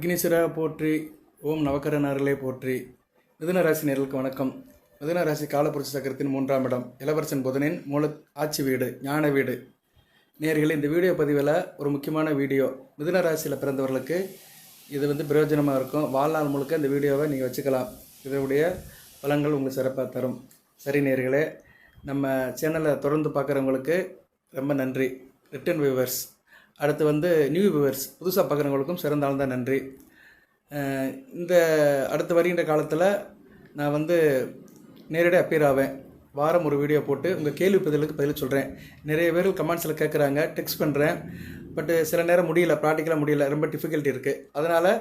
விக்னேஸ்வரா போற்றி, ஓம் நவக்கரனார்களே போற்றி. மிதுன ராசி நேயர்களுக்கு வணக்கம். மிதுன ராசி காலபுருஷ சக்கரத்தின் 3ஆம் இடம், இளவரசன் புதனின் மூல ஆட்சி வீடு, ஞான வீடு. நேயர்களே, இந்த வீடியோ பதிவில் ஒரு முக்கியமான வீடியோ. மிதுன ராசியில் பிறந்தவர்களுக்கு இது பிரயோஜனமாக இருக்கும். வாழ்நாள் முழுக்க இந்த வீடியோவை நீங்கள் வச்சுக்கலாம். இதனுடைய பலன்கள் உங்களுக்கு சிறப்பாக தரும். சரி நேயர்களே, நம்ம சேனலை தொடர்ந்து பார்க்குறவங்களுக்கு ரொம்ப நன்றி. ரிட்டன் வியூவர்ஸ், அடுத்து நியூ வியூவர்ஸ், புதுசாக பார்க்குறவங்களுக்கும் சிறந்தால்தான் நன்றி. இந்த அடுத்து வருகின்ற காலத்தில் நான் நேரடியாக அப்பியர் ஆவேன். வாரம் ஒரு வீடியோ போட்டு உங்கள் கேள்வி பதில் சொல்கிறேன். நிறைய பேர் கமெண்ட்ஸில் கேட்குறாங்க, டெக்ஸ்ட் பண்ணுறேன். பட்டு சில நேரம் முடியல, ப்ராக்டிக்கலாக முடியல, ரொம்ப டிஃபிகல்ட்டி இருக்குது. அதனால்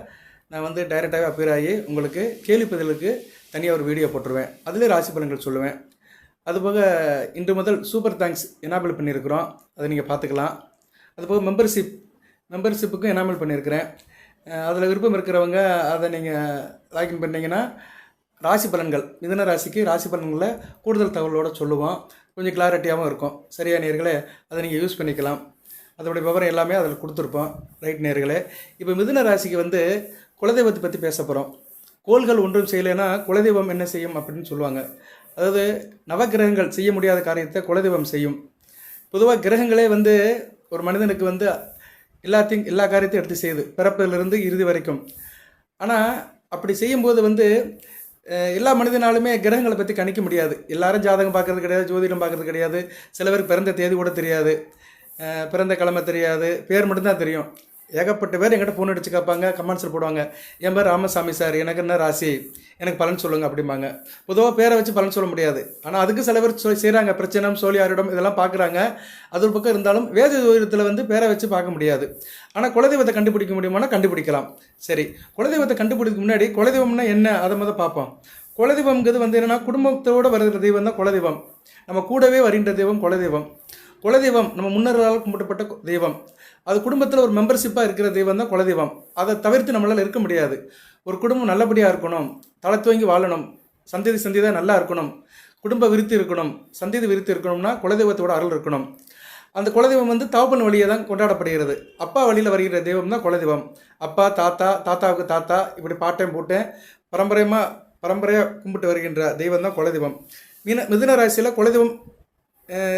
நான் டைரெக்டாகவே அப்பியர் ஆகி உங்களுக்கு கேள்வி பதிலுக்கு தனியாக ஒரு வீடியோ போட்டுருவேன். அதிலே ராசி பலன்கள் சொல்லுவேன். அதுபோக இன்று முதல் சூப்பர் தேங்க்ஸ் எனாபிள் பண்ணியிருக்கிறோம், அதை நீங்கள் பார்த்துக்கலாம். அதுபோக மெம்பர்ஷிப்புக்கும் எனாமல் பண்ணியிருக்கிறேன். அதில் விருப்பம் இருக்கிறவங்க அதை நீங்கள் லாகின் பண்ணிங்கன்னா ராசி பலன்கள், மிதுன ராசிக்கு ராசி பலன்களில் கூடுதல் தகவலோடு சொல்லுவோம். கொஞ்சம் கிளாரிட்டியாகவும் இருக்கும். சரியா நேயர்களே, அதை நீங்கள் யூஸ் பண்ணிக்கலாம். அதோடைய விவரம் எல்லாமே அதில் கொடுத்துருப்போம். ரைட் நேயர்களே, இப்போ மிதுன ராசிக்கு குலதெய்வத்தை பற்றி பேச போகிறோம். கோள்கள் ஒன்றும் செய்யலைன்னா குலதெய்வம் என்ன செய்யும் அப்படின்னு சொல்லுவாங்க. அதாவது நவகிரகங்கள் செய்ய முடியாத காரியத்தை குலதெய்வம் செய்யும். பொதுவாக கிரகங்களே ஒரு மனிதனுக்கு எல்லா காரியத்தையும் எடுத்து செய்யுது, பிறப்பிலிருந்து இறுதி வரைக்கும். ஆனால் அப்படி செய்யும்போது எல்லா மனிதனாலுமே கிரகங்களை பற்றி கணிக்க முடியாது. எல்லாரும் ஜாதகம் பார்க்குறது கிடையாது, ஜோதிடம் பார்க்குறது கிடையாது. சில பேருக்கு பிறந்த தேதி கூட தெரியாது, பிறந்த கிழமை தெரியாது, பேர் மட்டும்தான் தெரியும். ஏகப்பட்ட பேர் என்கிட்ட ஃபோன் அடிச்சு கேட்பாங்க, கமெண்ட்ஸில் போடுவாங்க, என் பேர் ராமசாமி சார், எனக்கு என்ன ராசி, எனக்கு பலன் சொல்லுங்கள் அப்படிம்பாங்க. பொதுவாக பேரை வச்சு பலன் சொல்ல முடியாது. ஆனால் அதுக்கு சில பேர் செய்கிறாங்க. பிரச்சனம், சோழியாரிடம் இதெல்லாம் பார்க்குறாங்க. அது ஒரு பக்கம் இருந்தாலும் வேத ஜோதிடத்தில் பேரை வச்சு பார்க்க முடியாது. ஆனால் குலதெய்வத்தை கண்டுபிடிக்க முடியுமானா கண்டுபிடிக்கலாம். சரி, குலதெய்வத்தை கண்டுபிடிக்க முன்னாடி குலதெய்வம்னா என்ன அதை பார்ப்போம். குலதெய்வம்ங்கிறது என்னென்னா, குடும்பத்தோடு வருகிற தெய்வம் தான் குலதெய்வம். நம்ம கூடவே வருகின்ற தெய்வம் குலதெய்வம். குலதெய்வம் நம்ம முன்னோர்களால் கும்பிடப்பட்ட தெய்வம். அது குடும்பத்தில் ஒரு மெம்பர்ஷிப்பாக இருக்கிற தெய்வம் தான் குலதெய்வம். அதை தவிர்த்து நம்மளால் இருக்க முடியாது. ஒரு குடும்பம் நல்லபடியாக இருக்கணும், தலை துவங்கி வாழணும், சந்ததியாக நல்லா இருக்கணும், குடும்ப விருத்தி இருக்கணும், சந்ததி விருத்தி இருக்கணும்னா குலதெய்வத்தோட அருள் இருக்கணும். அந்த குலதெய்வம் தகப்பன் வழியை தான் கொண்டாடப்படுகிறது. அப்பா வழியில் வருகிற தெய்வம் தான் குலதெய்வம். அப்பா, தாத்தா, தாத்தாவுக்கு தாத்தா, இப்படி பாட்டையும் போட்டேன் பரம்பரையாக கும்பிட்டு வருகின்ற தெய்வம் தான் குலதெய்வம். மிதுன ராசியில் குலதெய்வம்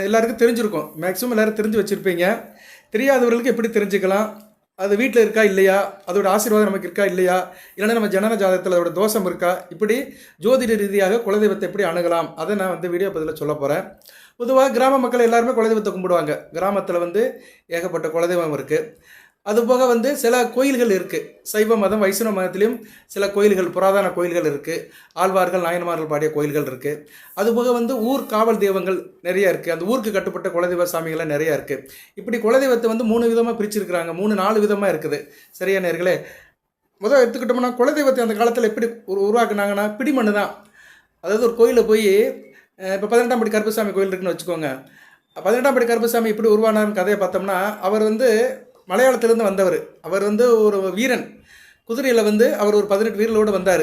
எல்லாருக்கும் தெரிஞ்சிருக்கும். மேக்ஸிமம் எல்லோரும் தெரிஞ்சு வச்சுருப்பீங்க. தெரியாதவர்களுக்கு எப்படி தெரிஞ்சுக்கலாம், அது வீட்டில் இருக்கா இல்லையா, அதோட ஆசீர்வாதம் நமக்கு இருக்கா இல்லையா, இல்லைன்னா நம்ம ஜனன ஜாதகத்தில் அதோட தோஷம் இருக்கா, இப்படி ஜோதிட ரீதியாக குலதெய்வத்தை எப்படி அணுகலாம், அதை நான் வீடியோ பதிவில் சொல்ல போகிறேன். பொதுவாக கிராம மக்கள் எல்லாருமே குலதெய்வத்தை கும்பிடுவாங்க. கிராமத்தில் ஏகப்பட்ட குலதெய்வம் இருக்குது. அதுபோக சில கோயில்கள் இருக்குது. சைவ மதம், வைஷ்ணவ மதத்திலையும் சில கோயில்கள், புராதன கோயில்கள் இருக்குது. ஆழ்வார்கள், நாயன்மார்கள் பாடிய கோயில்கள் இருக்குது. அதுபோக ஊர் காவல் தெய்வங்கள் நிறைய இருக்குது. அந்த ஊருக்கு கட்டுப்பட்ட குலதெய்வ சாமிகள்லாம் நிறையா இருக்குது. இப்படி குலதெய்வத்தை 3 விதமாக பிரிச்சிருக்கிறாங்க. 3-4 விதமாக இருக்குது. சரியா நேயர்களே, முதல் எடுத்துக்கிட்டோம்னா குலதெய்வத்தை அந்த காலத்தில் எப்படி உருவாக்குனாங்கன்னா, பிடிமண்ணு தான். அதாவது ஒரு கோயிலில் போய், இப்போ 18ஆம் படி கருப்பசாமி கோயில் இருக்குன்னு வச்சுக்கோங்க. 18ஆம் படி கருப்பசாமி எப்படி உருவானார்னு கதையை பார்த்தோம்னா, அவர் மலையாளத்திலேருந்து வந்தவர். அவர் ஒரு வீரன். குதிரையில் அவர் ஒரு 18 வீரர்களோடு வந்தார்.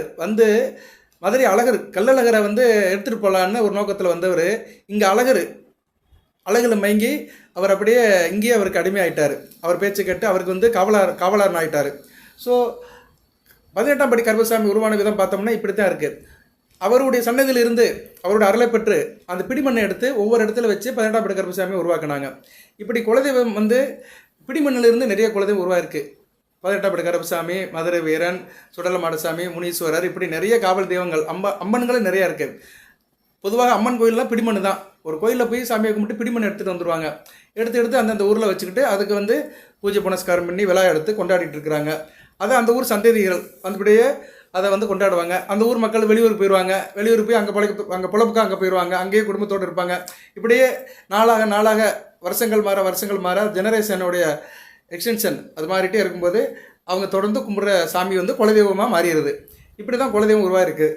மதுரை அழகர், கல்லழகரை எடுத்துகிட்டு போகலான்னு ஒரு நோக்கத்தில் வந்தவர். இங்கே அழகில் மயங்கி அவர் அப்படியே இங்கேயே அவருக்கு அடிமையாயிட்டார். அவர் பேச்சு கேட்டு அவருக்கு காவலாரன் ஆகிட்டார். ஸோ 18ஆம் படி கருப்பசாமி உருவான விதம் பார்த்தோம்னா இப்படி தான் இருக்குது. அவருடைய சன்னதியில் இருந்து அவரோட அருளை பெற்று அந்த பிடிமண்ணை எடுத்து ஒவ்வொரு இடத்துல வச்சு 18ஆம் படி கருப்பசாமி உருவாக்குனாங்க. இப்படி குலதெய்வம் பிடிமண்ணிலிருந்து நிறைய குலதெய்வம் உருவாயிருக்கு. 18ஆம் படி கருப்பசாமி, மதுரை வீரன், சுடலமாடசாமி, முனீஸ்வரர், இப்படி நிறைய காவல் தெய்வங்கள், அம்மன்களும் நிறையா இருக்குது. பொதுவாக அம்மன் கோயிலெலாம் பிடிமண்ணு தான். ஒரு கோயிலில் போய் சாமியை கும்பிட்டு பிடிமண் எடுத்துகிட்டு வந்துடுவாங்க. எடுத்து அந்தந்த ஊரில் வச்சுக்கிட்டு அதுக்கு பூஜை புனஸ்காரம் பண்ணி விழா எடுத்து கொண்டாடிட்டு இருக்கிறாங்க. அதை அந்த ஊர் சந்ததிகள் அப்படியே அதை கொண்டாடுவாங்க. அந்த ஊர் மக்கள் வெளியூருக்கு போயிடுவாங்க. வெளியூர் போய் அங்கே பொழப்புக்கு அங்கே போயிடுவாங்க. அங்கேயே குடும்பத்தோடு இருப்பாங்க. இப்படியே நாளாக வருஷங்கள் மாற ஜெனரேஷனுடைய எக்ஸ்டென்ஷன் அது மாறிட்டே இருக்கும்போது அவங்க தொடர்ந்து கும்பிட்ற சாமி குலதெய்வமாக மாறிடுது. இப்படி தான் குலதெய்வம் உருவாயிருக்கு.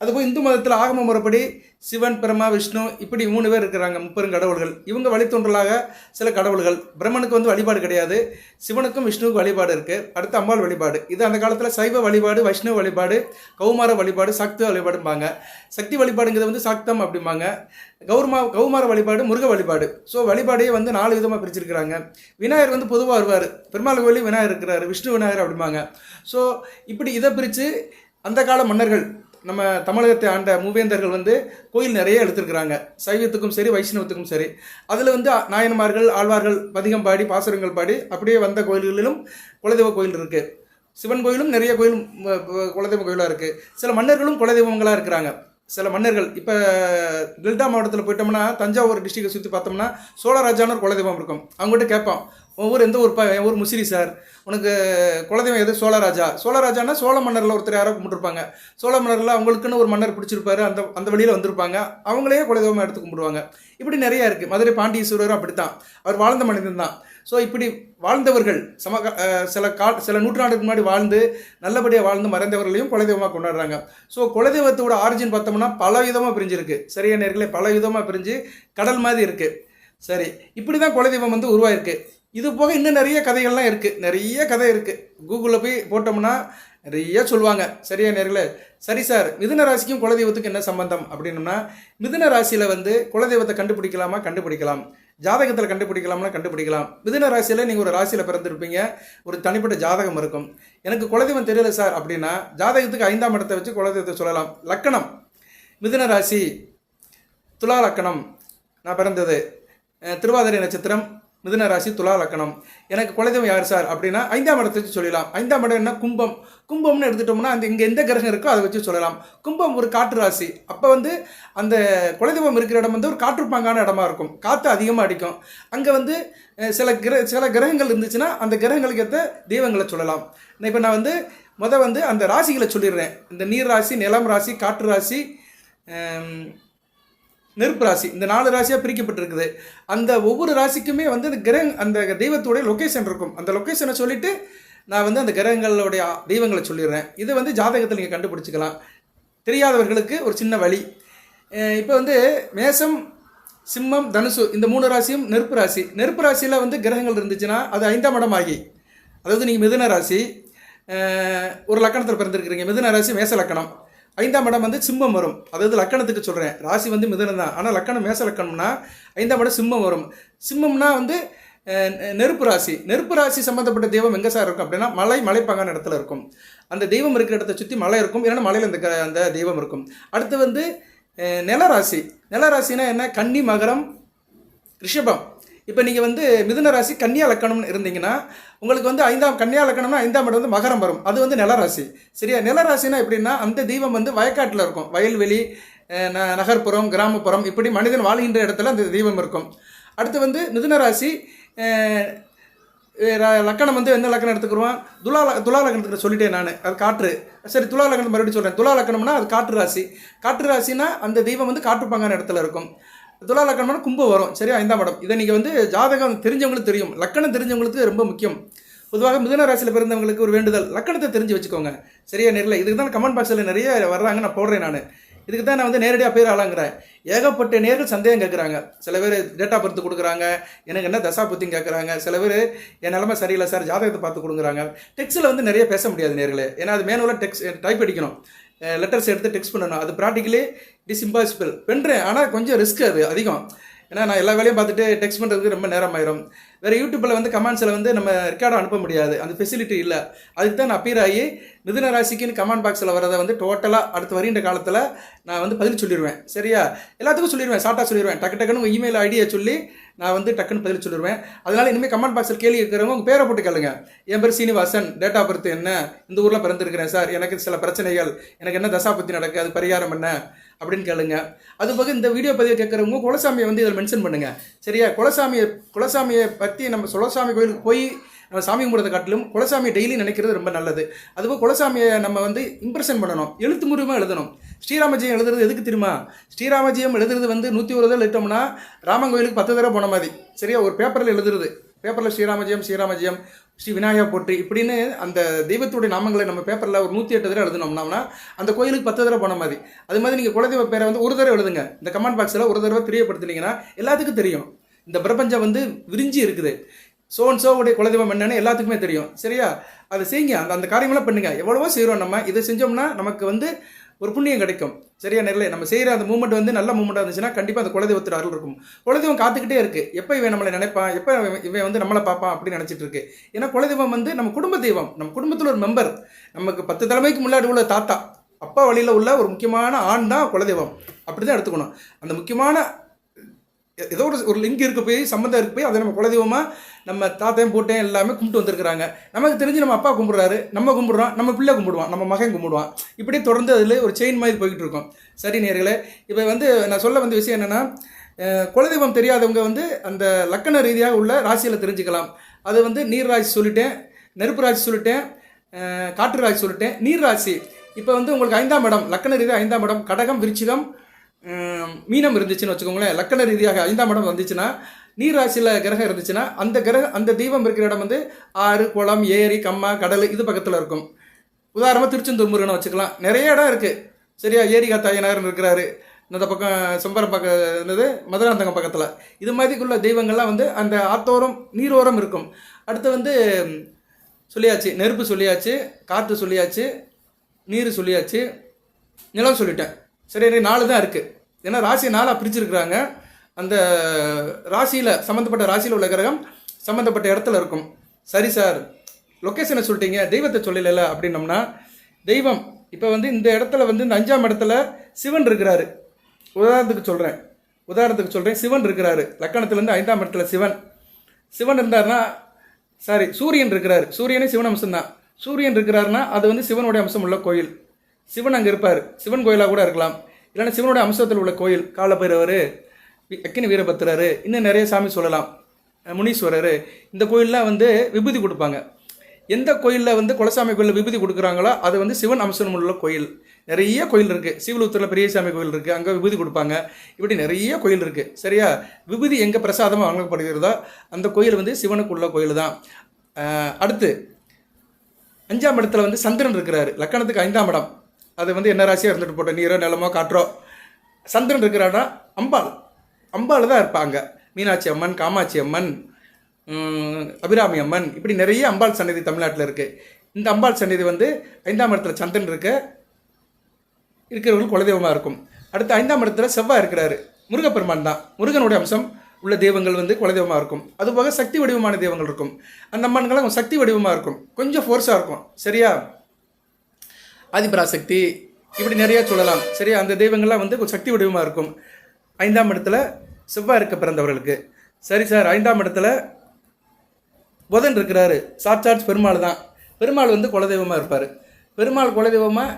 அதுபோல் இந்து மதத்தில் ஆகம முறைப்படி சிவன், பிரம்மா, விஷ்ணு இப்படி 3 பேர் இருக்கிறாங்க, 30 கடவுள்கள். இவங்க வழித்தோன்றலாக சில கடவுள்கள். பிரம்மனுக்கு வந்து வழிபாடு கிடையாது, சிவனுக்கும் விஷ்ணுவுக்கும் வழிபாடு இருக்குது. அடுத்து அம்பாள் வழிபாடு. இது அந்த காலத்தில் சைவ வழிபாடு, வைஷ்ணவ வழிபாடு, கௌமார வழிபாடு, சக்தி வழிபாடும்பாங்க. சக்தி வழிபாடுங்கிறது வந்து சாக்தம் அப்படிம்பாங்க. கௌமார வழிபாடு, முருக வழிபாடு. ஸோ வழிபாடையே வந்து 4 விதமாக பிரிச்சிருக்கிறாங்க. விநாயகர் வந்து பொதுவாக வருவார், பெருமாள் கோயிலையும் விநாயகர் இருக்கிறார், விஷ்ணு விநாயகர் அப்படிம்பாங்க. ஸோ இப்படி இதை பிரித்து அந்த கால மன்னர்கள், நம்ம தமிழகத்தை ஆண்ட மூவேந்தர்கள் வந்து கோயில் நிறைய எடுத்துருக்குறாங்க, சைவத்துக்கும் சரி வைஷ்ணவத்துக்கும் சரி. அதில் வந்து நாயன்மார்கள், ஆழ்வார்கள் பதிகம் பாடி, பாசுரங்கள் பாடி அப்படியே வந்த கோயில்களிலும் குலதெய்வ கோயில் இருக்குது. சிவன் கோயிலும் நிறைய கோயிலும் குலதெய்வ கோயிலாக இருக்குது. சில மன்னர்களும் குலதெய்வங்களாக இருக்கிறாங்க. சில மன்னர்கள் இப்போ டெல்டா மாவட்டத்தில் போயிட்டோம்னா, தஞ்சாவூர் டிஸ்ட்ரிக்டை சுற்றி பார்த்தோம்னா சோழராஜான்னு ஒரு குலதெய்வம் இருக்கும். அவங்ககிட்ட கேட்போம், ஒவ்வொரு எந்த ஊர் என் ஊர் முசிறி சார், உனக்கு குலதெய்வம் எது? சோழராஜானா சோழ மன்னரில் ஒருத்தர் யாரோ கும்பிட்டுருப்பாங்க. சோழ மன்னரில் அவங்களுக்குன்னு ஒரு மன்னர் பிடிச்சிருப்பாரு, அந்த வழியில் வந்திருப்பாங்க, அவங்களே குலதெய்வமாக எடுத்து கும்பிடுவாங்க. இப்படி நிறையா இருக்குது. மதுரை பாண்டியேஸ்வரரும் அப்படித்தான், அவர் வாழ்ந்த மனிதன் தான். ஸோ இப்படி வாழ்ந்தவர்கள் சில நூற்றாண்டுக்கு முன்னாடி வாழ்ந்து நல்லபடியாக வாழ்ந்து மறைந்தவர்களையும் குலதெய்வமாக கொண்டாடுறாங்க. ஸோ குலதெய்வத்தோட ஆரிஜின் பார்த்தோம்னா பல விதமாக பிரிஞ்சிருக்கு. சரியா நேர்களே, பல விதமாக பிரிஞ்சு கடல் மாதிரி இருக்குது. சரி, இப்படி தான் குலதெய்வம் வந்து உருவாயிருக்கு. இது போக இன்னும் நிறைய கதைகள்லாம் இருக்குது, நிறைய கதை இருக்குது. கூகுளில் போய் போட்டோம்னா நிறைய சொல்லுவாங்க. சரியா நேர்களே? சரி சார், மிதுன ராசிக்கும் குலதெய்வத்துக்கு என்ன சம்பந்தம் அப்படின்னோம்னா, மிதுன ராசியில் வந்து குலதெய்வத்தை கண்டுபிடிக்கலாமா? கண்டுபிடிக்கலாம். ஜாதகத்தில் கண்டுபிடிக்கலாம்னா கண்டுபிடிக்கலாம். மிதுன ராசியில் நீங்கள் ஒரு ராசியில் பிறந்திருப்பீங்க, ஒரு தனிப்பட்ட ஜாதகம் இருக்கும். எனக்கு குலதெய்வம் தெரியல சார் அப்படின்னா, ஜாதகத்துக்கு 5ஆம் இடத்தை வச்சு குலதெய்வத்தை சொல்லலாம். லக்கணம் மிதுன ராசி, துலா லக்கணம், நான் பிறந்தது திருவாதிரை நட்சத்திரம், மிதுன ராசி, துலா லக்கணம். எனக்கு குலதெய்வம் யார் சார் அப்படின்னா 5ஆம் இடத்தை வச்சு சொல்லலாம். 5ஆம் இடம் என்ன? கும்பம்னு எடுத்துட்டோம்னா அந்த இங்கே எந்த கிரகம் இருக்கோ அதை வச்சு சொல்லலாம். கும்பம் ஒரு காற்று ராசி. அப்போ வந்து அந்த குலதெய்வம் இருக்கிற இடம் வந்து ஒரு காற்றுப்பாங்கான இடமா இருக்கும், காற்று அதிகமாக அடிக்கும். அங்கே வந்து சில கிரகங்கள் இருந்துச்சுன்னா அந்த கிரகங்களுக்கு ஏற்ற தெய்வங்களை சொல்லலாம். இப்போ நான் வந்து அந்த ராசிகளை சொல்லிடுறேன். இந்த நீர் ராசி, நிலம் ராசி, காற்று ராசி, நெருப்பு ராசி, இந்த 4 ராசியாக பிரிக்கப்பட்டிருக்குது. அந்த ஒவ்வொரு ராசிக்குமே வந்து அந்த தெய்வத்தோடைய லொக்கேஷன் இருக்கும். அந்த லொக்கேஷனை சொல்லிவிட்டு நான் வந்து அந்த கிரகங்களுடைய தெய்வங்களை சொல்லிடுறேன். இதை வந்து ஜாதகத்தில் நீங்கள் கண்டுபிடிச்சிக்கலாம். தெரியாதவர்களுக்கு ஒரு சின்ன வழி. இப்போ வந்து மேசம், சிம்மம், தனுசு இந்த 3 ராசியும் நெருப்பு ராசி. நெருப்பு ராசியில் வந்து கிரகங்கள் இருந்துச்சுன்னா அது 5ஆம் இடம் ஆகி, அதாவது நீங்கள் மிதுன ராசி ஒரு லக்கணத்தில் பிறந்திருக்கிறீங்க, மிதுன ராசி மேச லக்கணம், 5ஆம் இடம் வந்து சிம்மம் வரும். அதாவது லக்கணத்துக்கு சொல்கிறேன், ராசி வந்து மிதுனம் தான், ஆனால் லக்கணம் மேச லக்கணம்னா 5ஆம் இடம் சிம்மம் வரும். சிம்மம்னா வந்து நெருப்பு ராசி. நெருப்பு ராசி சம்மந்தப்பட்ட தெய்வம் எங்கே சார் இருக்கும் அப்படின்னா, மலைப்பாங்கான இடத்துல இருக்கும். அந்த தெய்வம் இருக்கிற இடத்த சுற்றி மலை இருக்கும், இல்லைன்னா மலையில் அந்த தெய்வம் இருக்கும். அடுத்து வந்து நிலராசி. நிலராசினா என்ன? கன்னி, மகரம், ரிஷபம். இப்போ நீங்கள் வந்து மிதுன ராசி கன்னியா லக்கணம்னு இருந்தீங்கன்னா உங்களுக்கு வந்து கன்னியா லக்கணம்னா 5ஆம் இடம் வந்து மகரம் வரும், அது வந்து நிலராசி. சரியா? நிலராசினா எப்படின்னா அந்த தெய்வம் வந்து வயக்காட்டில் இருக்கும், வயல்வெளி, நகர்ப்புறம், கிராமப்புறம், இப்படி மனிதன் வாழ்கின்ற இடத்துல அந்த தெய்வம் இருக்கும். அடுத்து வந்து மிதுன ராசி லக்கணம் வந்து என்ன லக்கணம் எடுத்துக்கிடுவான்? துலா லக்கணத்துக்கு சொல்லிட்டேன் நான், அது காற்று. சரி, துலா லக்கணம் மறுபடியும் சொல்கிறேன். துலா லக்கணம்னா அது காற்று ராசி. காற்று ராசினா அந்த தெய்வம் வந்து காற்றுப்பாங்கான இடத்துல இருக்கும். துலா லக்கணம்னா கும்பம் வரும். சரியா? 5ஆம் இடம். இதை நீங்கள் வந்து ஜாதகம் தெரிஞ்சவங்களுக்கு தெரியும், லக்கணம் தெரிஞ்சவங்களுக்கு ரொம்ப முக்கியம். பொதுவாக மிதுன ராசியில் பிறந்தவங்களுக்கு ஒரு வேண்டுதல், லக்கணத்தை தெரிஞ்சு வச்சுக்கோங்க. சரியா நேரில்? இதுக்கு தான் கமெண்ட் பாக்ஸில் நிறைய வர்றாங்க, நான் போடுறேன். நான் இதுக்கு தான் நான் வந்து நேரடியாக பேர் ஆளாங்கிறேன். ஏகப்பட்ட நேர்கள் சந்தேகம் கேட்குறாங்க. சில பேர் டேட்டா பர்த் கொடுக்குறாங்க, எனக்கு என்ன தசா புத்தின்னு கேட்குறாங்க. சில பேர் என் நிலமை சரியில்லை சார், ஜாதகத்தை பார்த்து கொடுக்குறாங்க. டெக்ஸ்ட்டில் வந்து நிறைய பேச முடியாது நேர்களே, ஏன்னா அது மேனுவலாக டைப் அடிக்கணும், லெட்டர்ஸ் எடுத்து டெக்ஸ்ட் பண்ணணும். அது ப்ராக்டிக்கலி இஸ் இம்பாசிபிள். பண்ணுறேன், ஆனால் கொஞ்சம் ரிஸ்க் அது அதிகம். ஏன்னா நான் எல்லா வேலையும் பார்த்துட்டு டெக்ஸ்ட் பண்ணுறதுக்கு ரொம்ப நேரம் ஆயிரும். வேறு யூடியூப்பில் வந்து கமெண்ட்ஸில் வந்து நம்ம ரெக்கார்டாக அனுப்ப முடியாது, அந்த ஃபெசிலிட்டி இல்லை. அதுக்கு தான் நான் அப்பீர் ஆகி மிதுன ராசிக்குன்னு கமெண்ட் பாக்ஸில் வரதை வந்து டோட்டலாக அடுத்து வருகின்ற காலத்தில் நான் வந்து பதில் சொல்லிடுவேன். சரியா? எல்லாத்துக்கும் சொல்லிடுவேன், ஷார்ட்டாக சொல்லிடுவேன். டக்குன்னு உங்கள் இமெயில் ஐடியை சொல்லி நான் வந்து டக்குன்னு பதில் சொல்லிடுவேன். அதனால் இனிமேல் கமெண்ட் பாக்ஸில் கேள்வி இருக்கிறவங்க உங்கள் பேரை போட்டு கேளுங்க. என் பேர் சீனிவாசன், டேட் ஆஃப் பர்த் என்ன, இந்த ஊரில் பிறந்திருக்கிறேன் சார், எனக்கு சில பிரச்சனைகள், எனக்கு என்ன தசாபத்தி நடக்குது, அது பரிகாரம் என்ன அப்படின்னு கேளுங்க. அதுபோக இந்த வீடியோ பதிவை கேட்குறவங்க குலசாமியை வந்து இதில் மென்ஷன் பண்ணுங்கள். சரியா? குலசாமியை பற்றி நம்ம குலசாமி கோயிலுக்கு போய் நம்ம சாமி கும்பிட்றதை காட்டிலும் குலசாமியை டெய்லி நினைக்கிறது ரொம்ப நல்லது. அதுபோல் குலசாமியை நம்ம வந்து இம்ப்ரெஷன் பண்ணணும், எழுத்து மூலமாக எழுதணும். ஸ்ரீராமஜெயம் எழுதுறது எதுக்கு தெரியுமா? ஸ்ரீராமஜெயம் எழுதுறது வந்து 101 தடவை எழுதிட்டோம்னா ராமன் கோயிலுக்கு 10 தடவை போன மாதிரி. சரியா? ஒரு பேப்பரில் எழுதுறது பேப்பரில் ஸ்ரீராமஜெயம் ஸ்ரீராமஜெயம் ஸ்ரீ விநாயகா போற்றி இப்படின்னு அந்த தெய்வத்துடைய நாமங்களை நம்ம பேப்பரில் ஒரு 108 தடவை எழுதணும்னா அந்த கோயிலுக்கு 10 தடவை போன மாதிரி. அது மாதிரி நீங்கள் குலதெய்வ பேரை வந்து ஒரு தடவை எழுதுங்க. இந்த கமெண்ட் பாக்ஸில் ஒரு தடவை தெரியப்படுத்தினீங்கன்னா எல்லாத்துக்கும் தெரியும். இந்த பிரபஞ்சம் வந்து விரிஞ்சி இருக்குது. சோன்சோவுடைய குலதெய்வம் என்னன்னு எல்லாத்துக்குமே தெரியும். சரியா? அதை செய்யுங்க. அந்த காரியமெல்லாம் பண்ணுங்க. எவ்வளவோ செய்கிறோம். நம்ம இதை செஞ்சோம்னா நமக்கு வந்து ஒரு புண்ணியம் கிடைக்கும். சரியா நேரில் நம்ம செய்கிற அந்த மூமெண்ட் வந்து நல்ல மூமெண்ட்டாக இருந்துச்சுன்னா கண்டிப்பாக அந்த குலதெய்வத்தோட அருள் இருக்கும். குலதெய்வம் காத்துக்கிட்டே இருக்குது. எப்போ இவன் நம்மளை நினைப்பான், எப்போ இவன் வந்து நம்மளை பார்ப்பான் அப்படின்னு நினச்சிட்டு இருக்கு. ஏன்னா குலதெய்வம் வந்து நம்ம குடும்ப தெய்வம், நம்ம குடும்பத்தில் ஒரு மெம்பர். நமக்கு 10 தலைமைக்கு முன்னாடி உள்ள தாத்தா அப்பா வழியில் உள்ள ஒரு முக்கியமான ஆண் தான் குலதெய்வம். அப்படி தான் எடுத்துக்கணும். அந்த முக்கியமான ஏதோ ஒரு லிங்க் இருக்க போய் சம்மந்தம் இருக்கு போய் அதை நம்ம குலதெய்வமாக நம்ம தாத்தையும் போட்டையும் எல்லாமே கும்பிட்டு வந்திருக்கிறாங்க. நமக்கு தெரிஞ்சு நம்ம அப்பா கும்பிட்றாரு, நம்ம கும்பிட்றோம், நம்ம பிள்ளை கும்பிடுவான், நம்ம மகன் கும்பிடுவான். இப்படி தொடர்ந்து அதில் ஒரு செயின் மாதிரி போய்கிட்டு இருக்கோம். சரி நேர்களே, இப்போ வந்து நான் சொல்ல வந்த விஷயம் என்னென்னா, குலதெய்வம் தெரியாதவங்க வந்து அந்த லக்கண ரீதியாக உள்ள ராசியில் தெரிஞ்சுக்கலாம். அது வந்து நீர் ராசி சொல்லிட்டேன், நெருப்பு ராசி சொல்லிட்டேன், காற்று ராசி சொல்லிட்டேன். நீர் ராசி இப்போ வந்து உங்களுக்கு 5ஆம் இடம், லக்கண ரீதியாக 5ஆம் இடம் கடகம் விருச்சிகம் மீனம் இருந்துச்சுன்னு வச்சுக்கோங்களேன். லக்கண ரீதியாக 5ஆம் இடம் வந்துச்சுன்னா, நீர் ராசியில் கிரகம் இருந்துச்சுன்னா அந்த தெய்வம் இருக்கிற இடம் வந்து ஆறு, குளம், ஏரி, கம்மா, கடல் இது பக்கத்தில் இருக்கும். உதாரணமாக திருச்செந்தூர் முருகனை வச்சுக்கலாம். நிறைய இடம் இருக்குது. சரியா? ஏரி காத்தாயனார் இருக்கிறாரு. இந்த பக்கம் செம்பரம் பக்கம் என்னது மதுராந்தகம் பக்கத்தில். இது மாதிரிக்குள்ள தெய்வங்கள்லாம் வந்து அந்த ஆத்தோரம் நீரோரம் இருக்கும். அடுத்து வந்து சொல்லியாச்சு, நெருப்பு சொல்லியாச்சு, காற்று சொல்லியாச்சு, நீர் சொல்லியாச்சு, நிலம் சொல்லிட்டேன். சரி, 4 தான் இருக்குது. ஏன்னா ராசியை 4ஆக பிரிச்சுருக்குறாங்க. அந்த ராசியில் சம்மந்தப்பட்ட ராசியில் உள்ள கிரகம் சம்மந்தப்பட்ட இடத்துல இருக்கும். சரி சார், லொக்கேஷனை சொல்லிட்டீங்க, தெய்வத்தை சொல்லல அப்படின்னோம்னா, தெய்வம் இப்போ வந்து இந்த இடத்துல வந்து இந்த 5ஆம் இடத்துல சிவன் இருக்கிறாரு. உதாரணத்துக்கு சொல்கிறேன், சிவன் இருக்கிறாரு. லக்கணத்துலேருந்து 5ஆம் இடத்துல சிவன் இருந்தாருன்னா, சூரியன் இருக்கிறாரு. சூரியனே சிவன் அம்சம் தான். சூரியன் இருக்கிறாருன்னா அது வந்து சிவனுடைய அம்சம் உள்ள கோயில். சிவன் அங்கே இருப்பார். சிவன் கோயிலாக கூட இருக்கலாம். இல்லைன்னா சிவனுடைய அம்சத்தில் உள்ள கோயில் காலபைரவர், அக்கினி வீரபத்திரர், இன்னும் நிறைய சாமி சொல்லலாம், முனீஸ்வரர். இந்த கோயிலெலாம் வந்து விபூதி கொடுப்பாங்க. எந்த கோயிலில் வந்து குலசாமி கோயிலில் விபூதி கொடுக்குறாங்களோ அது வந்து சிவன் அம்சம் உள்ள கோயில். நிறைய கோயில் இருக்குது. சீவலூத்தூரில் பெரியசாமி கோயில் இருக்குது, அங்கே விபூதி கொடுப்பாங்க. இப்படி நிறைய கோயில் இருக்குது. சரியா? விபூதி எங்கே பிரசாதமாக வழங்கப்படுகிறதோ அந்த கோயில் வந்து சிவனுக்கு உள்ள கோயில் தான். அடுத்து 5ஆம் இடத்துல வந்து சந்திரன் இருக்கிறாரு. லக்கணத்துக்கு 5ஆம் இடம். அது வந்து என்ன ராசியாக இருந்துட்டு போட்டோம், நீரோ நிலமோ காற்றோ. சந்திரன் இருக்கிறான்னா அம்பாள் தான் இருப்பாங்க. மீனாட்சி அம்மன், காமாட்சி அம்மன், அபிராமி அம்மன், இப்படி நிறைய அம்பாள் சன்னதி தமிழ்நாட்டில் இருக்குது. இந்த அம்பாள் சன்னதி வந்து 5ஆம் இடத்துல சந்திரன் இருக்கிறவர்கள் குலதெய்வமாக இருக்கும். அடுத்து 5ஆம் இடத்துல செவ்வாய் இருக்கிறாரு. முருகப்பெருமான் தான். முருகனுடைய அம்சம் உள்ள தெய்வங்கள் வந்து குலதெய்வமாக இருக்கும். அதுபோக சக்தி வடிவமான தெய்வங்கள் இருக்கும். அந்த அம்மன்கள்லாம் சக்தி வடிவமாக இருக்கும், கொஞ்சம் ஃபோர்ஸாக இருக்கும். சரியா? ஆதிபராசக்தி, இப்படி நிறையா சொல்லலாம். சரியா? அந்த தெய்வங்கள்லாம் வந்து சக்தி வடிவமாக இருக்கும் 5ஆம் இடத்துல செவ்வாய் இருக்க பிறந்தவர்களுக்கு. சரி சார், 5ஆம் இடத்துல புதன் இருக்கிறாரு. சாட்சாத் பெருமாள் தான். பெருமாள் வந்து குலதெய்வமாக இருப்பார். பெருமாள் குலதெய்வமாக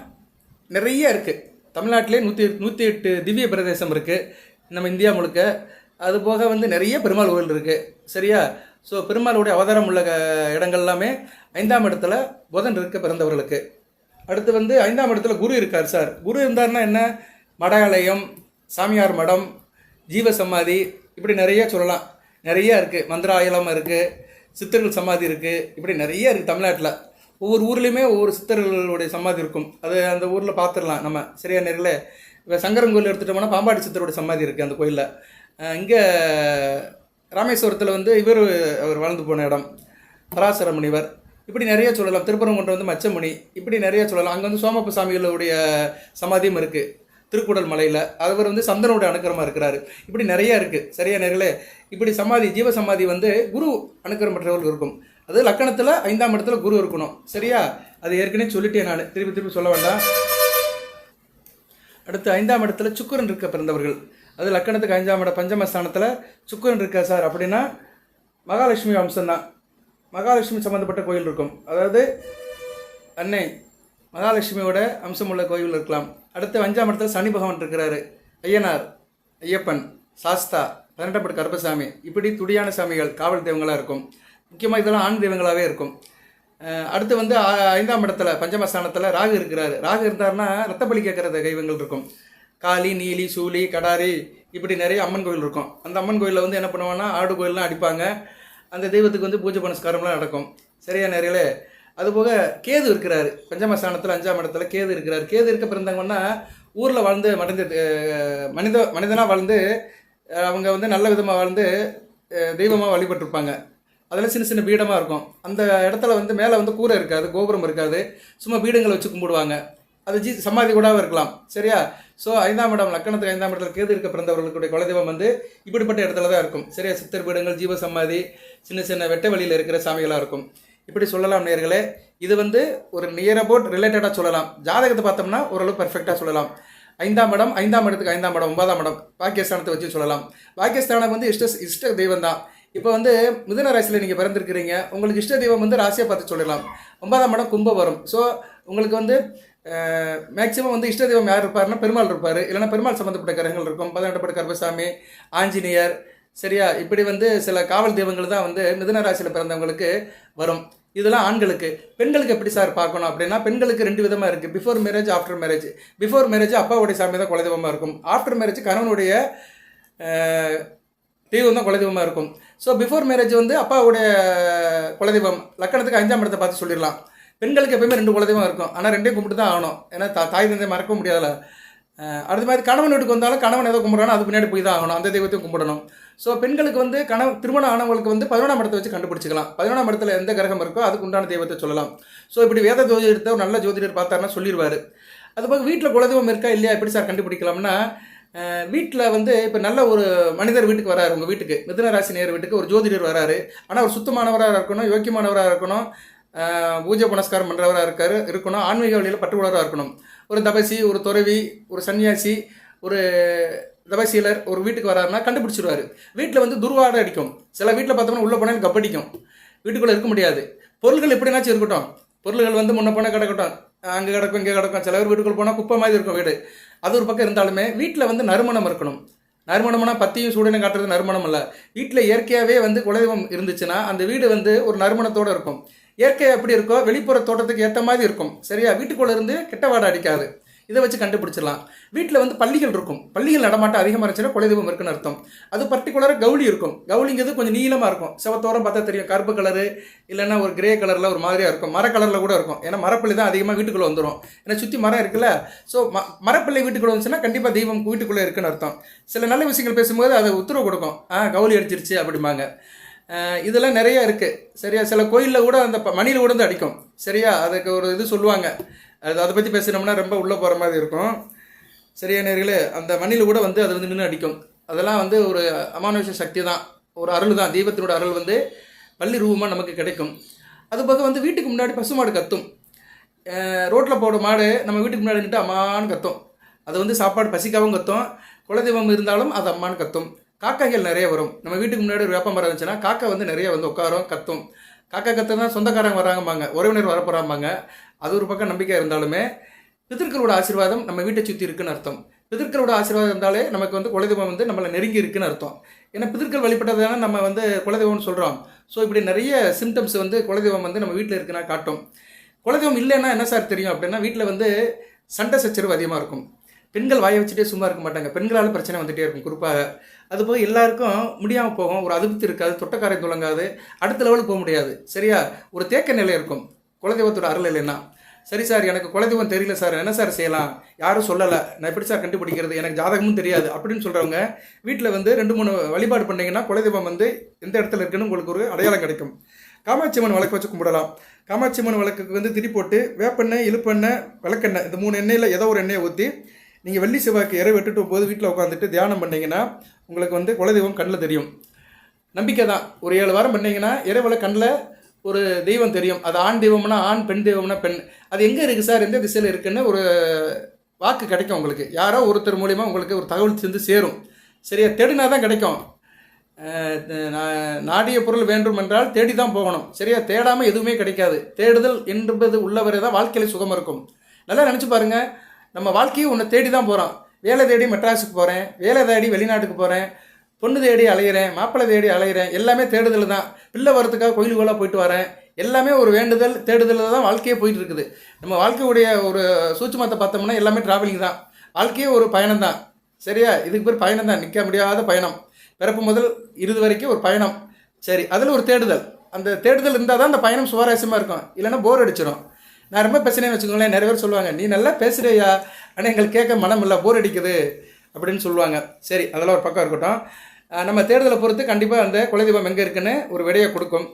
நிறைய இருக்குது. தமிழ்நாட்டிலே 108 திவ்ய பிரதேசம் இருக்குது நம்ம இந்தியா முழுக்க. அதுபோக வந்து நிறைய பெருமாள் கோவில் இருக்குது. சரியா? ஸோ பெருமாளுடைய அவதாரம் உள்ள இடங்கள் எல்லாமே 5ஆம் இடத்துல புதன் இருக்க பிறந்தவர்களுக்கு. அடுத்து வந்து 5ஆம் இடத்துல குரு இருக்கார் சார். குரு இருந்தார்னா என்ன, மடாலயம், சாமியார் மடம், ஜீவசமாதி, இப்படி நிறைய சொல்லலாம். நிறைய இருக்குது. மந்திராயலம் இருக்குது, சித்தர்கள் சமாதி இருக்குது, இப்படி நிறைய இருக்குது தமிழ்நாட்டில். ஒவ்வொரு ஊர்லேயுமே ஒவ்வொரு சித்தர்களுடைய சமாதி இருக்கும். அது அந்த ஊரில் பார்த்துடலாம் நம்ம. சரியா நேரில்? இப்போ சங்கரன் கோயில் எடுத்துகிட்டோம்னா பாம்பாடி சித்தருடைய சமாதி இருக்குது அந்த கோயிலில். இங்கே ராமேஸ்வரத்தில் வந்து அவர் வாழ்ந்து போன இடம் பராசர முனிவர். இப்படி நிறைய சொல்லலாம். திருப்பரங்குன்றம் வந்து மச்சமுனி, இப்படி நிறைய சொல்லலாம். அங்கே வந்து சோமப்ப சாமிகளுடைய சமாதியும் இருக்குது திருக்குடல் மலையில். அவர் வந்து சந்தனுடைய அனுக்கிரமாக இருக்கிறாரு. இப்படி நிறையா இருக்குது. சரியா நேர்களே? இப்படி சமாதி, ஜீவசமாதி வந்து குரு அனுக்கிரம் பெற்றவர்கள் இருக்கும். அது லக்கணத்தில் 5ஆம் இடத்துல குரு இருக்கணும். சரியா? அது ஏற்கனவே சொல்லிட்டேன் நான், திருப்பி சொல்ல வேண்டாம். அடுத்து 5ஆம் இடத்துல சுக்கிரன் இருக்க பிறந்தவர்கள். அது லக்கணத்துக்கு 5ஆம் இடம் பஞ்சமஸ்தானத்தில் சுக்கிரன் இருக்கா சார் அப்படின்னா மகாலட்சுமி அம்சம்தான். மகாலட்சுமி சம்மந்தப்பட்ட கோயில் இருக்கும். அதாவது அன்னை மகாலட்சுமியோட அம்சம் உள்ள கோயில் இருக்கலாம். அடுத்து 5ஆம் இடத்துல சனி பகவான் இருக்கிறாரு. ஐயனார், ஐயப்பன், சாஸ்தா, 18 கருப்பசாமி, இப்படி துடியான சாமிகள் காவல் தெய்வங்களாக இருக்கும். முக்கியமாக இதெல்லாம் ஆண் தெய்வங்களாகவே இருக்கும். அடுத்து வந்து 5ஆம் இடத்துல பஞ்சமஸ்தானத்தில் ராகு இருக்கிறாரு. ராகு இருந்தார்னா ரத்தப்பலி கேட்குற தெய்வங்கள் இருக்கும். காளி, நீலி, சூலி, கடாரி, இப்படி நிறைய அம்மன் கோயில் இருக்கும். அந்த அம்மன் கோயிலில் வந்து என்ன பண்ணுவாங்கன்னா ஆடு கோயிலெலாம் அடிப்பாங்க. அந்த தெய்வத்துக்கு வந்து பூஜை புனஸ்காரம்லாம் நடக்கும். சரியா நேர்களே? அதுபோக கேது இருக்கிறாரு பஞ்சமஸ்தானத்தில் 5ஆம் இடத்துல கேது இருக்கிறார். கேது இருக்க பிறந்தவங்கன்னா ஊரில் வாழ்ந்து மனிதனாக வாழ்ந்து அவங்க வந்து நல்ல விதமாக வாழ்ந்து தெய்வமாக வழிபட்டிருப்பாங்க. அதில் சின்ன சின்ன பீடமாக இருக்கும். அந்த இடத்துல வந்து மேலே வந்து கூரை இருக்காது, கோபுரம் இருக்காது, சும்மா பீடங்களை வச்சு கும்பிடுவாங்க. அது சமாதி கூட இருக்கலாம். சரியா? ஸோ 5ஆம் இடம், லக்கணத்துக்கு 5ஆம் இடத்துல கேது இருக்க பிறந்தவர்களுடைய குலதெய்வம் வந்து இப்படிப்பட்ட இடத்துல தான் இருக்கும். சரியா? சித்தர் பீடங்கள், ஜீவ சமாதி, சின்ன சின்ன வெட்ட வழியில் இருக்கிற சாமிகளாக இருக்கும். இப்படி சொல்லலாம் நேர்களே. இது வந்து ஒரு நியர் அபவுட் ரிலேட்டடாக சொல்லலாம். ஜாதகத்தை பார்த்தோம்னா ஓரளவு பர்ஃபெக்டாக சொல்லலாம். 5ஆம் இடம், 5ஆம் இடத்துக்கு 5ஆம் இடம், 9ஆம் இடம் பாக்கியஸ்தானத்தை வச்சு சொல்லலாம். பாக்கியஸ்தானம் வந்து இஷ்ட தெய்வம் தான். இப்போ வந்து மிதுன ராசியில் நீங்கள் பிறந்திருக்கிறீங்க, உங்களுக்கு இஷ்ட தெய்வம் வந்து ராசியை பார்த்து சொல்லலாம். 9ஆம் இடம் கும்பம் வரும். ஸோ உங்களுக்கு வந்து மேக்சிமம் வந்து இஷ்ட தெய்வம் யார் இருப்பாருன்னா பெருமாள் இருப்பார், இல்லைனா பெருமாள் சம்மந்தப்பட்ட கிரகங்கள் இருக்கும். 18 கருப்பசாமி, ஆஞ்சநேயர், சரியா? இப்படி வந்து சில காவல் தெய்வங்கள் தான் வந்து மிதுன ராசியில் பிறந்தவங்களுக்கு வரும். இதெல்லாம் ஆண்களுக்கு. பெண்களுக்கு எப்படி சார் பார்க்கணும் அப்படின்னா, பெண்களுக்கு 2 விதமாக இருக்குது. Before marriage, after marriage. Before marriage அப்பாவுடைய சாமி தான் குலதெய்வமாக இருக்கும். ஆஃப்டர் மேரேஜ் கணவனுடைய தெய்வம் தான் குலதெய்வமாக இருக்கும். ஸோ பிஃபோர் மேரேஜ் வந்து அப்பாவுடைய குலதெய்வம் லக்கணத்துக்கு 5ஆம் இடத்தை பார்த்து சொல்லிடலாம். பெண்களுக்கு எப்பயுமே 2 குலதெய்வம் இருக்கும். ஆனால் 2 கும்பிட்டு தான் ஆகணும். ஏன்னா தாய் தந்தை மறக்க முடியாதுல. அடுத்த மாதிரி கணவன் வீட்டுக்கு வந்தாலும் கணவன் ஏதோ கும்பிட்றானோ அது பின்னாடி போய் தான் ஆகணும், அந்த தெய்வத்தையும் கும்பிடணும். ஸோ பெண்களுக்கு வந்து திருமணம் ஆனவங்களுக்கு வந்து 11ஆம் இடத்தை வச்சு கண்டுபிடிச்சிக்கலாம். 11ஆம் இடத்துல எந்த கிரகம் இருக்கோ அதுக்கு உண்டான தெய்வத்தை சொல்லலாம். ஸோ இப்படி வேத ஜோதிடத்தை ஒரு நல்ல ஜோதிடர் பார்த்தாருன்னா சொல்லிடுவார். அதுபோக வீட்டில் குலதெய்வம் இருக்கா இல்லையா எப்படி சார் கண்டுபிடிக்கலாம்னா, வீட்டில் வந்து இப்போ நல்ல ஒரு மனிதர் வீட்டுக்கு வராரு, உங்கள் வீட்டுக்கு மிதுன ராசி நேர் வீட்டுக்கு ஒரு ஜோதிடர் வராரு. ஆனால் ஒரு சுத்தமானவராக இருக்கணும், யோக்கியமானவராக இருக்கணும், பூஜை புனஸ்காரம் பண்ணுறவராக இருக்கணும், ஆன்மீக வழியில் பற்றுள்ளவராக இருக்கணும். ஒரு தபசி, ஒரு துறவி, ஒரு சன்னியாசி, ஒரு தபசீலர் ஒரு வீட்டுக்கு வராருன்னா கண்டுபிடிச்சிருவாரு. வீட்டில் வந்து துர்வாடை அடிக்கும். சில வீட்டில் பார்த்தோம்னா உள்ளே போனால் கப்படிக்கும், வீட்டுக்குள்ளே இருக்க முடியாது. பொருள்கள் எப்படினாச்சும் இருக்கட்டும், பொருள்கள் வந்து முன்ன போனால் கிடக்கட்டும், அங்கே கிடக்கும் இங்கே கிடக்கும். சில பேர் வீட்டுக்குள்ளே போனால் குப்பை மாதிரி இருக்கும் வீடு. அது ஒரு பக்கம் இருந்தாலுமே வீட்டில் வந்து நறுமணம் இருக்கணும். நறுமணம்னா பத்தியும் சூடனை காட்டுறது நறுமணம் இல்லை. வீட்டில் இயற்கையாகவே வந்து குலதெய்வம் இருந்துச்சுன்னா அந்த வீடு வந்து ஒரு நறுமணத்தோடு இருக்கும். இயற்கை எப்படி இருக்கோ வெளிப்புற தோட்டத்துக்கு ஏற்ற மாதிரி இருக்கும். சரியா? வீட்டுக்குள்ளே இருந்து கெட்ட வாடை அடிக்காது. இதை வச்சு கண்டுபிடிச்சிடலாம். வீட்டில் வந்து பள்ளிகள் இருக்கும், பள்ளிகள் நடமாட்டம் அதிகமாக இருந்துச்சுன்னா குலதெய்வம் இருக்குன்னு அர்த்தம். அது பர்டிகுலராக கவுளி இருக்கும். கவுளிங்கிறது கொஞ்சம் நீளமாக இருக்கும், செவத்தோரம் பார்த்தா தெரியும், கருப்பு கலரு இல்லைன்னா ஒரு கிரே கலரில் ஒரு மாதிரியாக இருக்கும், மர கலரில் கூட இருக்கும். ஏன்னா மரப்பள்ளி தான் அதிகமாக வீட்டுக்குள்ளே வந்துடும், ஏன்னா சுற்றி மரம் இருக்குல்ல. ஸோ மரப்பள்ளி வீட்டுக்குள்ளே வந்துச்சுன்னா கண்டிப்பாக தெய்வம் வீட்டுக்குள்ளே இருக்குன்னு அர்த்தம். சில நல்ல விஷயங்கள் பேசும்போது அதை உத்தரவு கொடுக்கும், கவுளி அடிச்சிருச்சு அப்படிம்பாங்க. இதெல்லாம் நிறைய இருக்குது. சரியா? சில கோயிலில் கூட அந்த மணியில் கூட வந்து அடிக்கும். சரியா? அதுக்கு ஒரு இது சொல்லுவாங்க, அதை பற்றி பேசினோம்னா ரொம்ப உள்ளே போகிற மாதிரி இருக்கும். சரியா நேர்களே? அந்த மண்ணில் கூட வந்து அது வந்து நின்று அடிக்கும். அதெல்லாம் வந்து ஒரு அமானுஷ சக்தி தான், ஒரு அருள் தான். தெய்வத்தினோட அருள் வந்து பள்ளி ரூபமாக நமக்கு கிடைக்கும். அதுபோக வந்து வீட்டுக்கு முன்னாடி பசுமாடு கத்தும். ரோட்டில் போட மாடு நம்ம வீட்டுக்கு முன்னாடி நின்று அம்மான்னு கத்தும். அது வந்து சாப்பாடு பசிக்காகவும் கத்தும், குலதெய்வம் இருந்தாலும் அது அம்மான்னு கத்தும். காக்காய்கள் நிறைய வரும். நம்ம வீட்டுக்கு முன்னாடி ஒரு வேப்ப மரம் இருந்துச்சுன்னா காக்கா வந்து நிறைய வந்து உட்காரும், கத்தும். காக்கா கத்துனா சொந்தக்காரங்க வராங்கம்பாங்க, உறவினர் வரப்போறாம்பாங்க. அது ஒரு பக்கம் நம்பிக்கை இருந்தாலுமே பிதர்களோட ஆசீர்வாதம் நம்ம வீட்டை சுற்றி இருக்குன்னு அர்த்தம். பிதர்களோட ஆசீர்வாதம் இருந்தாலே நமக்கு வந்து குலதெய்வம் வந்து நம்மளை நெருங்கி இருக்குன்னு அர்த்தம். ஏன்னா பிதர்கள் வழிபட்டது தானே நம்ம வந்து குலதெய்வம்னு சொல்கிறோம். ஸோ இப்படி நிறைய சிம்டம்ஸ் வந்து குலதெய்வம் வந்து நம்ம வீட்டில் இருக்குன்னா காட்டும். குலதெய்வம் இல்லைன்னா என்ன சார் தெரியும் அப்படின்னா, வீட்டில் வந்து சண்டை சச்சரவு அதிகமாக இருக்கும். பெண்கள் வாயை வச்சுட்டே சும்மா இருக்க மாட்டாங்க, பெண்களால் பிரச்சனை வந்துகிட்டே இருக்கும் குறிப்பாக. அதுபோக எல்லாருக்கும் முடியாமல் போகும், ஒரு அதிருப்தி இருக்காது, தொட்டக்காரை துளங்காது, அடுத்த லெவலுக்கு போக முடியாது. சரியா? ஒரு தேக்க நிலை இருக்கும் குலதெய்வத்தோட அருள் இல்லைன்னா. சரி சார், எனக்கு குலதெய்வம் தெரியல சார், என்ன சார் செய்யலாம், யாரும் சொல்லலை, நான் எப்படி சார் கண்டுபிடிக்கிறது, எனக்கு ஜாதகமும் தெரியாது அப்படின்னு சொல்கிறவங்க வீட்டில் வந்து 2-3 வழிபாடு பண்ணிங்கன்னா குலதெய்வம் வந்து எந்த இடத்துல இருக்குன்னு உங்களுக்கு ஒரு அடையாளம் கிடைக்கும். காமாட்சி அம்மன் விளக்கு வச்சு கும்பிடலாம். காமாட்சி அம்மன் விளக்குக்கு வந்து திரி போட்டு வேப்பெண்ணெய், இழுப்பெண்ணெய், விளக்கெண்ணெய், இந்த 3 எண்ணெயில் ஏதோ ஒரு எண்ணெயை ஊற்றி நீங்கள் வெள்ளி செவ்வாய்க்கு இறை வெட்டுட்டு போது வீட்டில் உட்காந்துட்டு தியானம் பண்ணிங்கன்னா உங்களுக்கு வந்து குலதெய்வம் கண்ணில் தெரியும். நம்பிக்கை தான். ஒரு 7 வாரம் பண்ணிங்கன்னா இறைவலை கண்ணில் ஒரு தெய்வம் தெரியும். அது ஆண் தெய்வம்னா ஆண், பெண் தெய்வம்னா பெண். அது எங்கே இருக்குது சார், எந்த திசையில் இருக்குன்னு ஒரு வாக்கு கிடைக்கும் உங்களுக்கு. யாரோ ஒருத்தர் மூலிமா உங்களுக்கு ஒரு தகவல் சென்று சேரும். சரியா? தேடினா தான் கிடைக்கும். நாடிய பொருள் வேண்டும் என்றால் தேடி தான் போகணும். சரியா? தேடாமல் எதுவுமே கிடைக்காது. தேடுதல் என்பது உள்ளவரை தான் வாழ்க்கையில் சுகம் இருக்கும். நல்லா நினச்சி பாருங்கள், நம்ம வாழ்க்கையை ஒன்று தேடி தான் போகிறோம். வேலை தேடி மெட்ராஸுக்கு போகிறேன், வேலை தேடி வெளிநாட்டுக்கு போகிறேன், பொண்ணு தேடி அலைகிறேன், மாப்பிள்ளை தேடி அலைகிறேன், எல்லாமே தேடுதல் தான். பிள்ளை வரத்துக்காக கோயிலுக்குள்ளே போயிட்டு வரேன், எல்லாமே ஒரு வேண்டுதல் தேடுதலில் தான் வாழ்க்கையே போயிட்டு இருக்குது. நம்ம வாழ்க்கையுடைய ஒரு சூட்சுமத்தை பார்த்தோம்னா எல்லாமே ட்ராவலிங் தான். வாழ்க்கையே ஒரு பயணம் தான். சரியா? இதுக்கு பேர் பயணம் தான், நிற்க முடியாத பயணம். பிறப்பு முதல் இறுதி வரைக்கும் ஒரு பயணம். சரி, அதில் ஒரு தேடுதல். அந்த தேடுதல் இருந்தால் தான் அந்த பயணம் சுவாரஸ்யமாக இருக்கும், இல்லைன்னா போர் அடிச்சிடும். நான் ரொம்ப பேசுனேன்னு வச்சுக்கோங்களேன், நிறைய பேர் சொல்லுவாங்க, நீ நல்லா பேசுகிறியா, ஆனால் எங்களுக்கு கேட்க மனம் இல்லை, போர் அடிக்குது அப்படின்னு சொல்லுவாங்க. சரி, அதெல்லாம் ஒரு பக்கம் இருக்கட்டும். நம்ம தேடுதலை பொறுத்து கண்டிப்பாக அந்த குலதெய்வம் எங்கே இருக்குன்னு ஒரு விடையை கொடுக்கும்.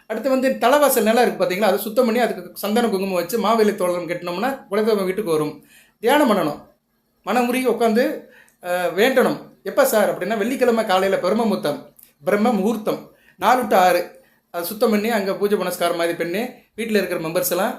அடுத்து வந்து தலைவாசல் நிலம் இருக்குது பார்த்தீங்களா, அதை சுத்தம் பண்ணி அதுக்கு சந்தன குங்குமம் வச்சு மாவேலி தோழம் கட்டினோம்னா குலதெய்வம் வீட்டுக்கு வரும். தியானம் பண்ணணும், மனமுருகி உட்காந்து வேண்டணும். எப்போ சார் அப்படின்னா வெள்ளிக்கிழமை காலையில் பிரம்ம முகூர்த்தம் 4 to 6 அதை சுத்தம் பண்ணி அங்கே பூஜை புனஸ்காரம் மாதிரி பண்ணி வீட்டில் இருக்கிற மெம்பர்ஸ் எல்லாம்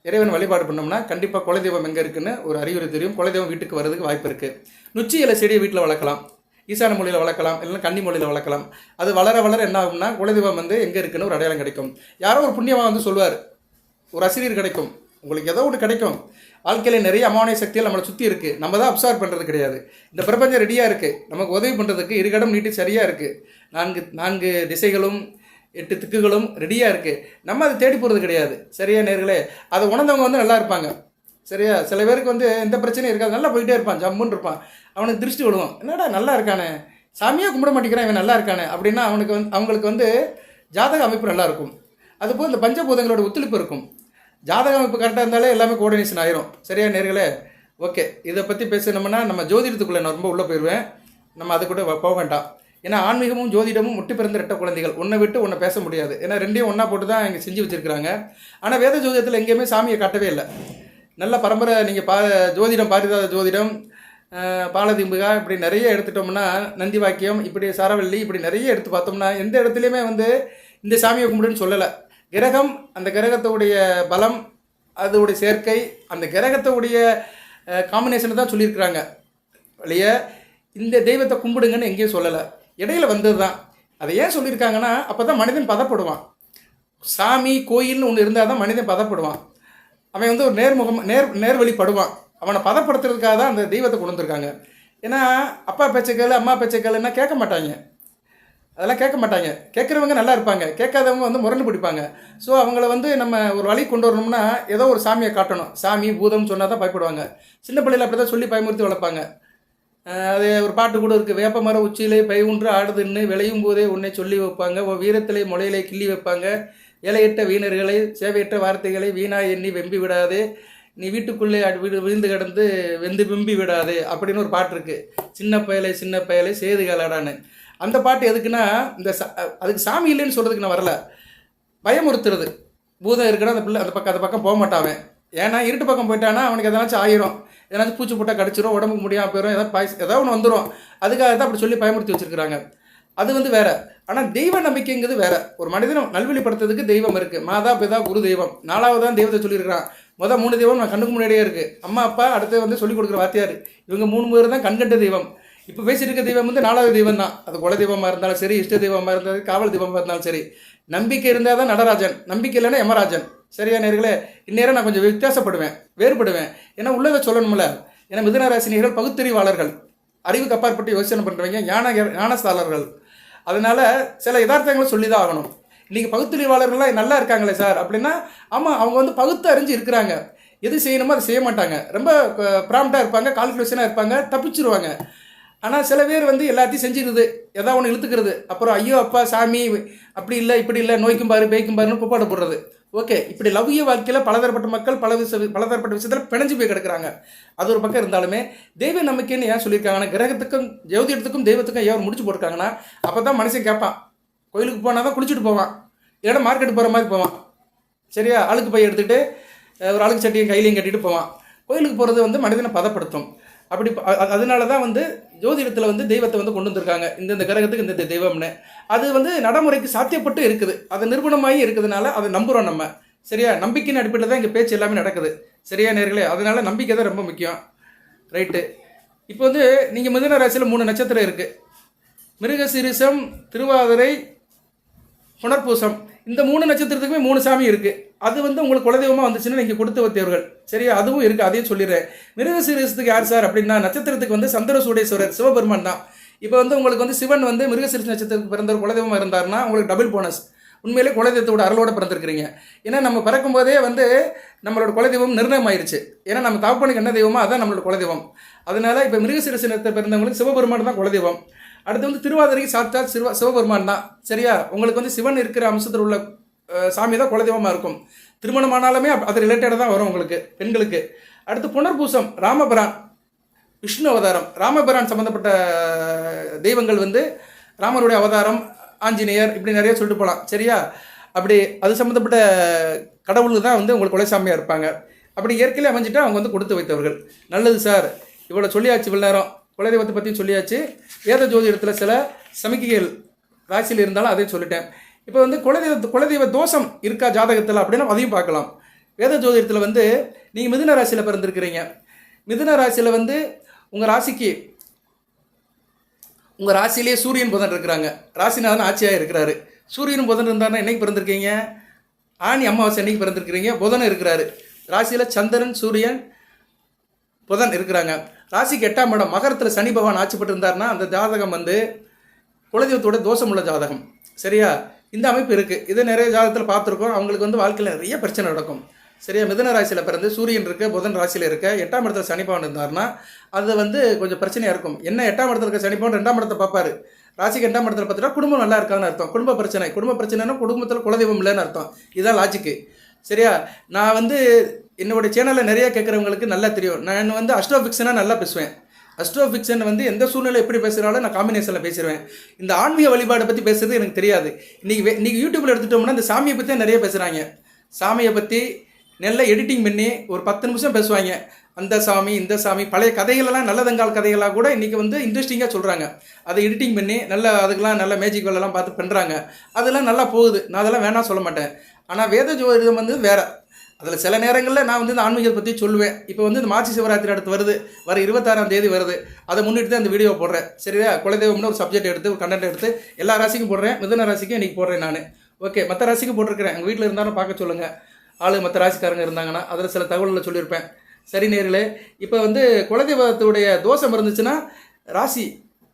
இறைவன் வழிபாடு பண்ணோம்னா கண்டிப்பாக குலதெய்வம் எங்கே இருக்குன்னு ஒரு அறிகுறி தெரியும். குலதெய்வம் வீட்டுக்கு வர்றதுக்கு வாய்ப்பு இருக்குது. நுச்சி இலை செடியை வீட்டில் வளர்க்கலாம், ஈசான மொழியில் வளர்க்கலாம், இல்லைன்னா கன்னி மொழியில் வளர்க்கலாம். அது வளர வளர என்ன ஆகும்னா குலதெய்வம் வந்து எங்கே இருக்குன்னு ஒரு அடையாளம் கிடைக்கும். யாரோ ஒரு புண்ணியமாக வந்து சொல்லுவார், ஒரு ஆசிரியர் கிடைக்கும், உங்களுக்கு ஏதோ ஒன்று கிடைக்கும். வாழ்க்கையில் நிறைய அமானிய சக்திகள் நம்மளை சுற்றி இருக்குது, நம்ம தான் அப்சார்வ் பண்ணுறது கிடையாது. இந்த பிரபஞ்சம் ரெடியாக இருக்குது, நமக்கு உதவி பண்ணுறதுக்கு இருகடம் நீட்டி சரியாக இருக்குது. 4 திசைகளும் 8 திக்குகளும் ரெடியாக இருக்குது. நம்ம அதை தேடி போகிறது கிடையாது. சரியா நேர்களே, அதை உணர்ந்தவங்க வந்து நல்லா இருப்பாங்க. சரியா, சில பேருக்கு வந்து எந்த பிரச்சனையும் இருக்காது, நல்லா போயிட்டே இருப்பான், ஜம்முன்னு இருப்பான். அவனுக்கு திருஷ்டி விடுவோம், என்னடா நல்லா இருக்கானே, சாமியாக கும்பிட மாட்டேங்கிறான், இவன் நல்லா இருக்கானே அப்படின்னா அவங்களுக்கு வந்து ஜாதக அமைப்பு நல்லா இருக்கும். அதுபோல் இந்த பஞ்சபூதங்களோட ஒத்துழைப்பு இருக்கும். ஜாதக அமைப்பு கரெக்டாக இருந்தாலே எல்லாமே கோஆர்டினேஷன் ஆயிரும். சரியா நேர்களே, ஓகே. இதை பற்றி பேசணும்னா நம்ம ஜோதிடத்துக்குள்ளே நான் ரொம்ப உள்ளே போயிடுவேன், நம்ம அது கூட போக வேண்டாம். ஏன்னா ஆன்மீகமும் ஜோதிடமும் முட்டி பிறந்த ரெட்ட குழந்தைகள், ஒன்றை விட்டு ஒன்றை பேச முடியாது. ஏன்னா ரெண்டையும் ஒன்றா போட்டு தான் இங்கே செஞ்சு வச்சுருக்கிறாங்க. ஆனால் வேத ஜோதிடத்தில் எங்கேயுமே சாமியை காட்டவே இல்லை. நல்ல பரம்பரை நீங்கள் ஜோதிடம், பாரிதாத ஜோதிடம், பாலதிம்புகா இப்படி நிறைய எடுத்துட்டோம்னா, நந்தி வாக்கியம், இப்படி சரவள்ளி, இப்படி நிறைய எடுத்து பார்த்தோம்னா எந்த இடத்துலையுமே வந்து இந்த சாமியை கும்பிடுன்னு சொல்லலை. கிரகம், அந்த கிரகத்தோடைய பலம், அதோடைய சேர்க்கை, அந்த கிரகத்தோடைய காம்பினேஷனை தான் சொல்லியிருக்கிறாங்க வழிய இந்த தெய்வத்தை கும்பிடுங்கன்னு எங்கேயும் சொல்லலை. இடையில வந்தது தான். அதை ஏன் சொல்லியிருக்காங்கன்னா, அப்போ தான் மனிதன் பதப்படுவான். சாமி கோயில்னு ஒன்று இருந்தால் தான் மனிதன் பதப்படுவான். அவன் வந்து ஒரு நேர்வழிப்படுவான். அவனை பதப்படுத்துறதுக்காக தான் அந்த தெய்வத்தை கொண்டு வந்திருக்காங்க. ஏன்னா அப்பா பேச்சைக்கால் அம்மா பேச்சைக்கால்னா கேட்க மாட்டாங்க, அதெல்லாம் கேட்க மாட்டாங்க. கேட்குறவங்க நல்லா இருப்பாங்க, கேட்காதவங்க வந்து முரண்டு பிடிப்பாங்க. ஸோ அவங்கள வந்து நம்ம ஒரு வழி கொண்டு வரணும்னா ஏதோ ஒரு சாமியை காட்டணும். சாமி பூதம் சொன்னால் தான் பயப்படுவாங்க. சின்ன பிள்ளைகள் அப்படி தான் சொல்லி பயமுறுத்தி வளர்ப்பாங்க. அது ஒரு பாட்டு கூட இருக்குது, வேப்ப மர உச்சியிலே பை ஒன்று ஆடுதுன்னு விளையும் போதே உன்னை சொல்லி வைப்பாங்க, உன் வீரத்திலே முளையிலே கிள்ளி வைப்பாங்க, வேலையிட்ட வீணர்களை சேவையற்ற வார்த்தைகளை வீணாக எண்ணி வெம்பி விடாதே, நீ வீட்டுக்குள்ளே விழுந்து கிடந்து வெந்து வெம்பி விடாது அப்படின்னு ஒரு பாட்டு இருக்குது. சின்ன பயலை சேது கலாடான்னு. அந்த பாட்டு எதுக்குன்னா, அதுக்கு சாமி இல்லைன்னு சொல்கிறதுக்கு நான் வரல, பயமுறுத்துறது. பூதம் இருக்கிற அந்த பிள்ளை அந்த பக்கம் போக மாட்டான். ஏன்னா இருட்டு பக்கம் போயிட்டானா அவனுக்கு எதனாச்சும் ஆயிரும், எதனாச்சும் பூச்சி போட்டால் கடிச்சிரும், உடம்புக்கு முடியாமல் போயிடும், ஏதாவது ஒன்று வந்துடும். அதுக்காக தான் அப்படி சொல்லி பயமுறுத்தி வச்சுருக்கிறாங்க. அது வந்து வேற. ஆனால் தெய்வ நம்பிக்கைங்கிறது வேற. ஒரு மனிதனை நல்வழிப்படுத்துறதுக்கு தெய்வம் இருக்குது. மாதா பிதா குரு தெய்வம், 4வது தான் தெய்வத்தை சொல்லியிருக்கிறான். 3 தெய்வம் நான் கண்ணுக்கு முன்னாடியே இருக்குது, அம்மா அப்பா, அடுத்து வந்து சொல்லிக் கொடுக்குற வாத்தியார். இவங்க 3 பேர் தான் கண்கண்ட தெய்வம். இப்போ பேசிட்டு இருக்க தெய்வம் வந்து 4வது தெய்வம் தான். அது குல தெய்வமாக இருந்தாலும் சரி, இஷ்ட தெய்வமாக இருந்தாலும், காவல் தெய்வமாக இருந்தாலும் சரி. நம்பிக்கை இருந்தால் தான் நடராஜன், நம்பிக்கை இல்லைன்னா யமராஜன். சரியா நேர்களே, இந்நேரம் நான் கொஞ்சம் வித்தியாசப்படுவேன், வேறுபடுவேன். ஏன்னா உள்ளதை சொல்லணும்ல. ஏன்னா மிதுன ராசினியர்கள் பகுத்தறிவாளர்கள், அறிவுக்கு அப்பாற்பட்டு யோசனை பண்ணுறவங்க, ஞானஸ்தாளர்கள். அதனால் சில யதார்த்தங்களை சொல்லி தான் ஆகணும். இன்றைக்கி பகுத்தறிவாளர்கள்லாம் நல்லா இருக்காங்களே சார் அப்படின்னா, ஆமாம், அவங்க வந்து பகுத்து அறிஞ்சு இருக்கிறாங்க. எது செய்யணுமோ அதை செய்ய மாட்டாங்க, ரொம்ப ப்ராம்ப்டாக இருப்பாங்க, கால்குலேஷனாக இருப்பாங்க, தப்பிச்சிருவாங்க. ஆனால் சில பேர் வந்து எல்லாத்தையும் செஞ்சிருது, ஏதாவது ஒன்று இழுத்துக்கிறது, அப்புறம் ஐயோ அப்பா சாமி அப்படி இல்லை இப்படி இல்லை, நோய்க்கும் பாரு பேய்க்கும் பாருன்னு குப்பாட போடுறது. ஓகே, இப்படி லவ்ய வாழ்க்கையில் பலதரப்பட்ட மக்கள் பலதரப்பட்ட விஷயத்தில் பிணைஞ்சு போய் கிடக்குறாங்க. அது ஒரு பக்கம் இருந்தாலுமே தெய்வ நம்பிக்கைன்னு ஏன் சொல்லியிருக்காங்கன்னா, கிரகத்துக்கும் ஜோதிடத்துக்கும் தெய்வத்துக்கும் ஏன் முடிச்சு போட்டிருக்காங்கன்னா, அப்போ தான் மனுஷன் கேட்பான். கோயிலுக்கு போனால் தான் குளிச்சுட்டு போவான், இல்லைன்னா மார்க்கெட்டு போகிற மாதிரி போவான். சரியா, அழுக்கு பை எடுத்துகிட்டு ஒரு அழுக்கு சட்டியும் கையிலையும் கட்டிட்டு போவான். கோயிலுக்கு போகிறது வந்து மனிதனை பதப்படுத்தும். அப்படி அதனால தான் வந்து ஜோதிடத்தில் வந்து தெய்வத்தை வந்து கொண்டு வந்திருக்காங்க, இந்த கிரகத்துக்கு இந்த தெய்வம்னு. அது வந்து நடைமுறைக்கு சாத்தியப்பட்டு இருக்குது, அது நிரூபணமாகி இருக்கிறதுனால அதை நம்புகிறோம் நம்ம. சரியா, நம்பிக்கையின் அடிப்படையில் தான் இங்கே பேச்சு எல்லாமே நடக்குது. சரியா நேர்களே, அதனால நம்பிக்கை தான் ரொம்ப முக்கியம். ரைட்டு. இப்போ வந்து நீங்கள் மிதுன ராசியில் 3 நட்சத்திரம் இருக்குது, மிருகசீரிஷம், திருவாதிரை, புனர்பூசம். இந்த 3 நட்சத்திரத்துக்குமே 3 சாமி இருக்குது. அது வந்து உங்களுக்கு குலதெய்வமாக வந்துச்சுன்னா நீங்கள் கொடுத்து வைத்தவர்கள். சரியா, அதுவும் இருக்குது, அதையும் சொல்லிடுறேன். மிருகசீரிஷத்துக்கு யார் சார் அப்படின்னா, நட்சத்திரத்துக்கு வந்து சந்திரசூடேஸ்வரர் சிவபெருமான் தான். இப்போ வந்து உங்களுக்கு வந்து சிவன் வந்து மிருகசீரிஷ நட்சத்திரத்துக்கு பிறந்தவர் குலதெய்வமாக இருந்தாருன்னா உங்களுக்கு டபுள் போனஸ். உண்மையிலே குலதெய்வத்தோட அருளோடு பிறந்திருக்கிறீங்க. ஏன்னா நம்ம பிறக்கும் போதே வந்து நம்மளோட குலதெய்வம் நிர்ணயம் ஆயிடுச்சு. ஏன்னா நம்ம தகப்பனுக்கு என்ன தெய்வமோ அதான் நம்மளோட குலதெய்வம். அதனால இப்போ மிருகசீரிஷ நட்சத்திரத்தில் பிறந்தவங்களுக்கு சிவபெருமான் தான் குலதெய்வம். அடுத்து வந்து திருவாதிரைக்கு சாட்சாத் சிவபெருமான் தான். சரியா, உங்களுக்கு வந்து சிவன் இருக்கிற அம்சத்தில் உள்ள சாமி தான் குலதெய்வமாக இருக்கும். திருமணமானாலுமே அது ரிலேட்டடாக தான் வரும் உங்களுக்கு பெண்களுக்கு. அடுத்து புனர்பூசம் ராமபிரான், விஷ்ணு அவதாரம், ராமபிரான் சம்மந்தப்பட்ட தெய்வங்கள் வந்து ராமருடைய அவதாரம், ஆஞ்சநேயர், இப்படி நிறைய சொல்லிட்டு போகலாம். சரியா, அப்படி அது சம்மந்தப்பட்ட கடவுளுக்கு தான் வந்து உங்களுக்கு குலசாமியாக இருப்பாங்க. அப்படி இயற்கையிலே அமைஞ்சிட்டா அவங்க வந்து கொடுத்து வைத்தவர்கள். நல்லது சார், இவ்வளோ சொல்லியாச்சு, இவ்வளோ நேரம் குலதெய்வத்தை பற்றியும் சொல்லியாச்சு. வேத ஜோதிடத்தில் சில சமிக்கைகள் ராசியில் இருந்தாலும் அதையும் சொல்லிட்டேன். இப்போ வந்து குலதெய்வ தோஷம் இருக்கா ஜாதகத்தில் அப்படின்னா அதையும் பார்க்கலாம். வேத ஜோதிடத்தில் வந்து நீங்கள் மிதுன ராசியில் பிறந்திருக்கிறீங்க. மிதுன ராசியில் வந்து உங்கள் ராசியிலேயே சூரியன் புதன் இருக்கிறாங்க. ராசிநாதன் ஆட்சியாக இருக்கிறாரு. சூரியன் புதன் இருந்தாருன்னா என்னைக்கு பிறந்திருக்கீங்க? ஆணி அமாவாசை என்னைக்கு பிறந்திருக்கிறீங்க? புதன் இருக்கிறாரு. ராசியில் சந்திரன், சூரியன், புதன் இருக்கிறாங்க. ராசிக்கு 8ஆம் இடம் மகரத்தில் சனி பகவான் ஆட்சி பெற்று இருந்தாருன்னா அந்த ஜாதகம் வந்து குலதெய்வத்தோட தோஷம் உள்ள ஜாதகம். சரியா, இந்த அமைப்பு இருக்குது. இது நிறைய ஜாதகத்தில் பார்த்துருக்கோம். அவங்களுக்கு வந்து வாழ்க்கையில் நிறைய பிரச்சனை நடக்கும். சரியா, மிதுன ராசியில் பிறந்து சூரியன் இருக்க, புதன் ராசியில் இருக்க, 8ஆம் இடத்துல சனி பகவான் இருந்தாருன்னா அது வந்து கொஞ்சம் பிரச்சனையாக இருக்கும். என்ன 8ஆம் இடத்துல இருக்க சனி பகவான் 2ஆம் இடத்தை பார்ப்பாரு. ராசிக்கு 2ஆம் இடத்துல பார்த்துட்டா குடும்பம் நல்லா இருக்கான்னு அர்த்தம். குடும்ப பிரச்சனைனா குடும்பத்தில் குலதெய்வம் இல்லைன்னு அர்த்தம். இதுதான் லாஜிக்கு. சரியா, நான் வந்து என்னோடய சேனலில் நிறைய கேட்குறவங்களுக்கு நல்லா தெரியும். நான் வந்து அஸ்ட்ரோஃபிக்ஷனாக நல்லா பேசுவேன். அஸ்ட்ரோஃபிக்ஷன் வந்து எந்த சூழ்நிலை எப்படி பேசுகிறாலும் நான் காம்பினேஷனில் பேசிடுவேன். இந்த ஆன்மீக வழிபாடை பற்றி பேசுறது எனக்கு தெரியாது. இன்றைக்கி யூடியூப்பில் எடுத்துட்டோம்னா இந்த சாமியை பற்றி தான் நிறைய பேசுகிறாங்க. சாமியை பற்றி நல்லா எடிட்டிங் பண்ணி ஒரு 10 நிமிஷம் பேசுவாங்க. அந்த சாமி, இந்த சாமி, பழைய கதைகளெல்லாம் நல்லதங்கால் கதைகளாக கூட இன்றைக்கி வந்து இன்ட்ரெஸ்டிங்காக சொல்கிறாங்க. அதை எடிட்டிங் பண்ணி அதுக்கெல்லாம் நல்ல மேஜிக் வேலைலாம் பார்த்து பண்ணுறாங்க. அதெல்லாம் நல்லா போகுது. நான் அதெல்லாம் வேணாம் சொல்ல மாட்டேன். ஆனால் வேத ஜோதிடம் வந்து வேறு. அதில் சில நேரங்களில் நான் வந்து இந்த ஆன்மீகத்தை பற்றி சொல்லுவேன். இப்போ வந்து இந்த மாசி சிவராத்திரி அடுத்து வருது, வர 26ஆம் தேதி வருது. அதை முன்னிட்டு தான் இந்த வீடியோ போடுறேன். சரியா, குலதெய்வம்னு ஒரு சப்ஜெக்ட் எடுத்து, ஒரு கண்டென்ட் எடுத்து எல்லா ராசிக்கும் போடுறேன். மிதுன ராசிக்கும் இன்றைக்கி போடுறேன் நான். ஓகே, மற்ற ராசிக்கும் போட்டிருக்கிறேன். எங்கள் வீட்டில் இருந்தாலும் பார்க்க சொல்லுங்கள். மற்ற ராசிக்காரங்க இருந்தாங்கன்னா அதில் சில தகவல்களை சொல்லியிருப்பேன். சரி நேர்களே, இப்போ வந்து குலதெய்வத்துடைய தோஷம் இருந்துச்சுன்னா ராசி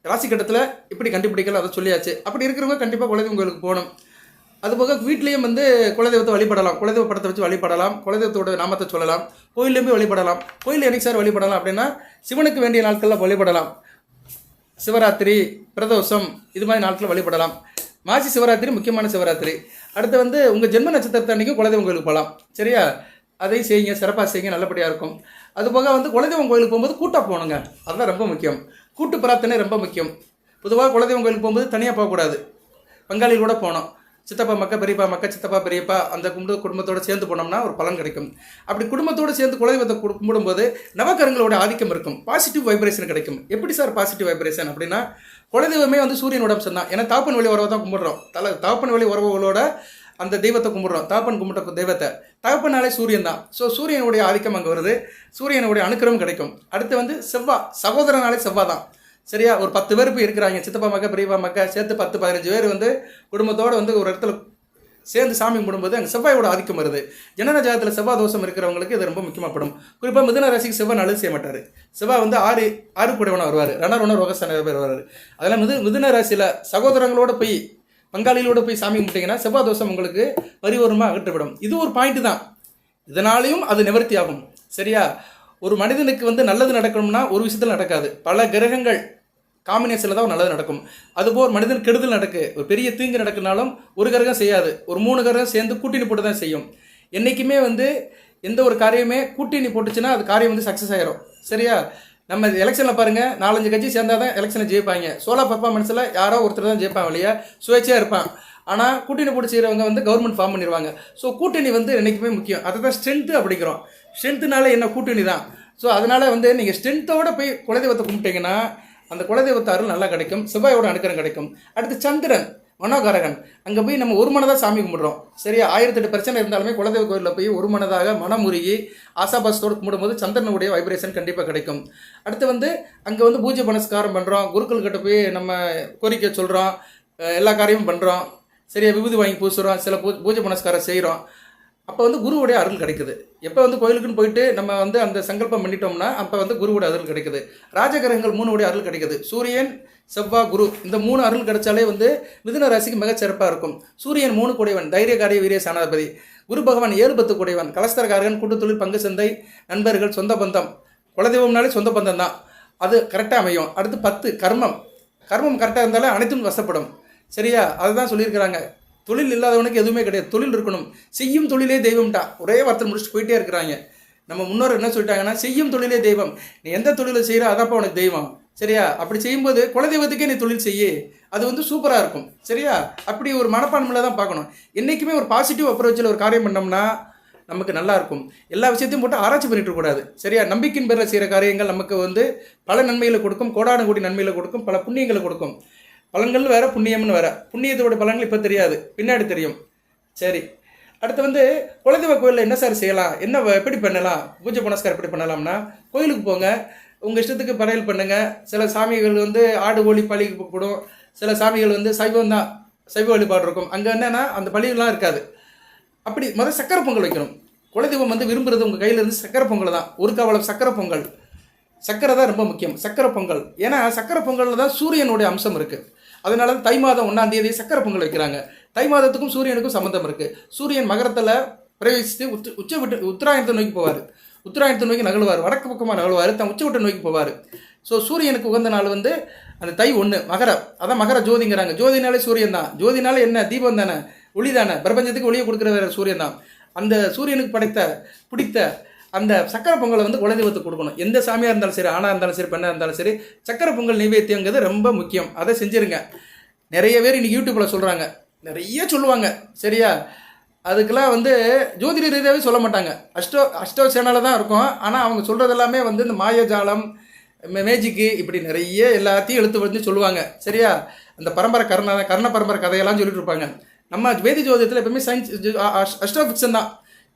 கட்டத்தில் இப்படி கண்டுபிடிக்கலாம், அதை சொல்லியாச்சு. அப்படி இருக்கிறவங்க கண்டிப்பாக குலதெய்வம் கோயிலுக்கு போகணும். அதுபோக வீட்லேயும் வந்து குலதெய்வத்தை வழிபடலாம். குலதெய்வ படத்தை வச்சு வழிபடலாம். குலதெய்வத்தோட நாமத்தை சொல்லலாம். கோயிலையும் போய் வழிபடலாம். கோயில் என்னைக்கு சார் வழிபடலாம் அப்படின்னா சிவனுக்கு வேண்டிய நாட்களில் வழிபடலாம். சிவராத்திரி, பிரதோஷம், இது மாதிரி நாட்களில் வழிபடலாம். மாசி சிவராத்திரி முக்கியமான சிவராத்திரி. அடுத்து வந்து உங்கள் ஜென்ம நட்சத்திரத்தை அன்றைக்கி குலதெய்வம் கோயிலுக்கு போகலாம். சரியா, அதையும் செய்யுங்க, சிறப்பாக செய்யுங்க, நல்லபடியாக இருக்கும். அதுபோக வந்து குலதெய்வம் கோயிலுக்கு போகும்போது கூட்டாக போகணுங்க. அதுதான் ரொம்ப முக்கியம். கூட்டு பிரார்த்தனை ரொம்ப முக்கியம். பொதுவாக குலதெய்வம் கோயிலுக்கு போகும்போது தனியாக போகக்கூடாது, பங்காளிகளோட போகணும். சித்தப்பா மக்கா, பெரியப்பா மக்கா, சித்தப்பா பெரியப்பா அந்த குடும்பத்தோடு சேர்ந்து போனோம்னா ஒரு பலன் கிடைக்கும். அப்படி குடும்பத்தோடு சேர்ந்து குலதெய்வத்தை கும்பிடும்போது நவகரங்களோட ஆதிக்கம் இருக்கும், பாசிட்டிவ் வைப்ரேஷன் கிடைக்கும். எப்படி சார் பாசிட்டிவ் வைப்ரேஷன் அப்படின்னா, குலதெய்வமே வந்து சூரியனோட அம்சம் தான். ஏன்னா தாப்பன் வழி உறவை தான் கும்பிடுறோம். தாப்பன் வழி உறவுகளோட அந்த தெய்வத்தை கும்பிடுறோம். தாப்பன் கும்பிட்ட தெய்வத்தை, தகப்பனாலே சூரியன் தான். ஸோ சூரியனுடைய ஆதிக்கம் அங்கே வருது, சூரியனுடைய அனுக்கிரகம் கிடைக்கும். அடுத்து வந்து செவ்வாய், சகோதரனாலே செவ்வாய் தான். சரியா, ஒரு 10 பேர் போய் இருக்கிறாங்க, சித்தப்பா மக்கா, பெரியப்பா மக்கா சேர்த்து 10-15 பேர் வந்து குடும்பத்தோடு வந்து ஒரு இடத்துல சேர்ந்து சாமி கும்பிடும்போது அங்கே செவ்வாயோட ஆதிக்கம் வருது. ஜனன ஜாதகத்தில் செவ்வாய் தோஷம் இருக்கிறவங்களுக்கு இது ரொம்ப முக்கியமாகப்படும். குறிப்பாக மிதுன ராசிக்கு செவ்வாய் நல்லது செய்ய மாட்டார். செவ்வாய் வந்து ஆறு குடைவனாக வருவார், ரணர் ரோகசன பேர் வருவார். அதெல்லாம் மிதுன ராசியில் சகோதரங்களோட போய் பங்காளிகளோட போய் சாமி கும்பிட்டீங்கன்னா செவ்வாய் தோஷம் உங்களுக்கு பரிவூர்ணமாக அகற்றப்படும். இது ஒரு பாயிண்ட் தான். இதனாலையும் அது நிவர்த்தி ஆகும். சரியா, ஒரு மனிதனுக்கு வந்து நல்லது நடக்கணும்னா ஒரு விஷயத்தில் நடக்காது, பல கிரகங்கள் காம்பினேஷனில் தான் நல்லது நடக்கும். அதுபோல் மனிதன் கெடுதல் நடக்கு, ஒரு பெரிய தீங்கு நடக்குனாலும் ஒரு கிரகம் செய்யாது, ஒரு 3 கிரகம் சேர்ந்து கூட்டணி போட்டு தான் செய்யும். என்றைக்குமே வந்து எந்த ஒரு காரியமே கூட்டணி போட்டுச்சுன்னா அது காரியம் வந்து சக்ஸஸ் ஆகிரும். சரியா, நம்ம எலெக்ஷனில் பாருங்கள், 4-5 கட்சி சேர்ந்தால் தான் எலெக்ஷனில் ஜெயிப்பாங்க. சோலா பர்ஃபார்மன்ஸில் யாரோ ஒருத்தர் தான் ஜெயிப்பாங்க இல்லையா, சுயேட்சையாக இருப்பான். ஆனால் கூட்டணி போட்டு செய்கிறவங்க வந்து கவர்மெண்ட் ஃபார்ம் பண்ணிடுவாங்க. ஸோ கூட்டணி வந்து என்றைக்குமே முக்கியம். அதை தான் ஸ்ட்ரென்த்து அப்படிங்கிறோம். ஸ்ட்ரென்த்துனால என்ன, கூட்டணி தான். ஸோ அதனால் வந்து நீங்கள் ஸ்ட்ரென்த்தோடு போய் குலதெய்வத்தை கும்பிட்டீங்கன்னா அந்த குலதெய்வத்து அருள் நல்லா கிடைக்கும், செவ்வாயோட அனுக்கிரம் கிடைக்கும். அடுத்து சந்திரன், மனோகாரகன், அங்கே போய் நம்ம ஒரு மனதாக சாமி கும்பிட்றோம். சரியா, 1008 பிரச்சனை இருந்தாலுமே குலதெய்வ கோயிலில் போய் ஒரு மனதாக மனமுருகி ஆசாபாசத்தோடு கும்பிடும்போது சந்திரனுடைய வைப்ரேஷன் கண்டிப்பாக கிடைக்கும். அடுத்து வந்து அங்கே வந்து பூஜை புனஸ்காரம் பண்ணுறோம், குருக்கள்கிட்ட போய் நம்ம கோரிக்கை சொல்கிறோம், எல்லா காரியமும் பண்ணுறோம். சரியா, விபூதி வாங்கி பூசுகிறோம், சில பூஜை புனஸ்காரம் செய்கிறோம். அப்போ வந்து குருவுடைய அருள் கிடைக்குது. எப்போ வந்து கோயிலுக்குன்னு போயிட்டு நம்ம வந்து அந்த சங்கல்பம் பண்ணிட்டோம்னா அப்போ வந்து குருவுடைய அருள் கிடைக்குது. ராஜகிரகங்கள் 3 உடைய அருள் கிடைக்குது. சூரியன், செவ்வாய், குரு, இந்த 3 அருள் கிடைச்சாலே வந்து மிதுன ராசிக்கு மிகச்சிறப்பாக இருக்கும். சூரியன் 3 குடைவன், தைரியகாரிய வீரிய சாணாதிபதி. குரு பகவான் 7-10 குடைவன், கலஸ்தரகாரகன், கூட்டுத்தொழில், பங்கு சந்தை, நண்பர்கள், சொந்த பந்தம். குலதெய்வம்னாலே சொந்த பந்தம் தான், அது கரெக்டாக அமையும். அடுத்து 10 கர்மம், கர்மம் கரெக்டாக இருந்தாலும் அனைத்தும் வசப்படும். சரியா? அதுதான் சொல்லியிருக்கிறாங்க. தொழில் இல்லாதவனுக்கு எதுவுமே கிடையாது, தொழில் இருக்கணும். செய்யும் தொழிலே தெய்வம்டா, ஒரே வார்த்தை முடிச்சுட்டு போயிட்டே இருக்கிறாங்க. நம்ம முன்னோர் என்ன சொல்லிட்டாங்கன்னா, செய்யும் தொழிலே தெய்வம். நீ எந்த தொழிலை செய்கிற அதாப்பா உனக்கு தெய்வம். சரியா? அப்படி செய்யும்போது குலதெய்வத்துக்கே நீ தொழில் செய்ய, அது வந்து சூப்பராக இருக்கும். சரியா? அப்படி ஒரு மனப்பான்மையில் தான் பார்க்கணும். என்றைக்குமே ஒரு பாசிட்டிவ் அப்ரோச்சில் ஒரு காரியம் பண்ணோம்னா நமக்கு நல்லா இருக்கும். எல்லா விஷயத்தையும் போட்டு ஆராய்ச்சி பண்ணிட்டு கூடாது. சரியா? நம்பிக்கையின் பேரில் செய்கிற காரியங்கள் நமக்கு வந்து பல நன்மைகளை கொடுக்கும், கோடான கோடி நன்மைகளை கொடுக்கும், பல புண்ணியங்களை கொடுக்கும். பலன்கள் வேற, புண்ணியம்னு வேற. புண்ணியத்தோட பலன்கள் இப்போ தெரியாது, பின்னாடி தெரியும். சரி, அடுத்து வந்து குலதெய்வ கோயிலில் என்ன சார் செய்யலாம், என்ன எப்படி பண்ணலாம், பூஜை புனஸ்காரம் எப்படி பண்ணலாம்னா, கோயிலுக்கு போங்க, உங்கள் இஷ்டத்துக்கு படையல் பண்ணுங்க. சில சாமிகள் வந்து ஆடு கோழி பலி போடும், சில சாமிகள் வந்து சைவம் தான், சைவ வழிபாடு இருக்கும். அங்கே என்னன்னா அந்த பலியெல்லாம் இருக்காது. அப்படி முதல் சக்கரை பொங்கல் வைக்கணும். குலதெய்வம் வந்து விரும்புறது உங்கள் கையில் இருந்து சக்கரை பொங்கல் தான். ஒரு கவலம் சக்கரை பொங்கல், சக்கரை தான் ரொம்ப முக்கியம். சக்கரை பொங்கல், ஏன்னா சக்கரை பொங்கலில் தான் சூரியனுடைய அம்சம் இருக்குது. அதனால தை மாதம் 1ஆம் தேதி சக்கரை பொங்கல் வைக்கிறாங்க. தை மாதத்துக்கும் சூரியனுக்கும் சம்மந்தம் இருக்குது. சூரியன் மகரத்தில் பிரவேசித்து உச்ச விட்டு உத்தராயணத்தை நோக்கி போவார். உத்தராயணத்தை நோக்கி நகழ்வார், வடக்கு பக்கமாக நகழ்வார், தன் உச்ச விட்டு நோக்கி போவார். ஸோ சூரியனுக்கு உகந்த நாள் வந்து அந்த தை 1 மகரம். அதான் மகர ஜோதிங்கிறாங்க. ஜோதினாலே சூரியன் தான். ஜோதினாலே என்ன, தீபம் தானே, ஒளி தானே, பிரபஞ்சத்துக்கு ஒளியை கொடுக்குற வேற சூரியன் தான். அந்த சூரியனுக்கு பிடித்த அந்த சக்கரை பொங்கலை வந்து குலதெய்வத்துக்கு கொடுக்கணும். எந்த சாமியாக இருந்தாலும் சரி, ஆணாக இருந்தாலும் சரி, பெண்ணாக இருந்தாலும் சரி, சக்கரை பொங்கல் நைவேத்தியங்கிறது ரொம்ப முக்கியம். அதை செஞ்சுருங்க. நிறைய பேர் இன்றைக்கி யூடியூப்பில் சொல்கிறாங்க, நிறைய சொல்லுவாங்க. சரியா? அதுக்கெல்லாம் வந்து ஜோதிட ரீதியாகவே சொல்ல மாட்டாங்க. அஷ்டோ சேனலில் தான் இருக்கும். ஆனால் அவங்க சொல்கிறது எல்லாமே வந்து இந்த மாயஜாலம், மேஜிக்கு, இப்படி நிறைய எல்லாத்தையும் எழுத்து வந்து சொல்லுவாங்க. சரியா? அந்த பரம்பரை கர்ண பரம்பரை கதையெல்லாம் சொல்லிட்டு இருப்பாங்க. நம்ம வேத ஜோதிடத்தில் எப்பவுமே சயின்ஸ் அஸ்ட்ரோஃபிக்ஷன் தான்.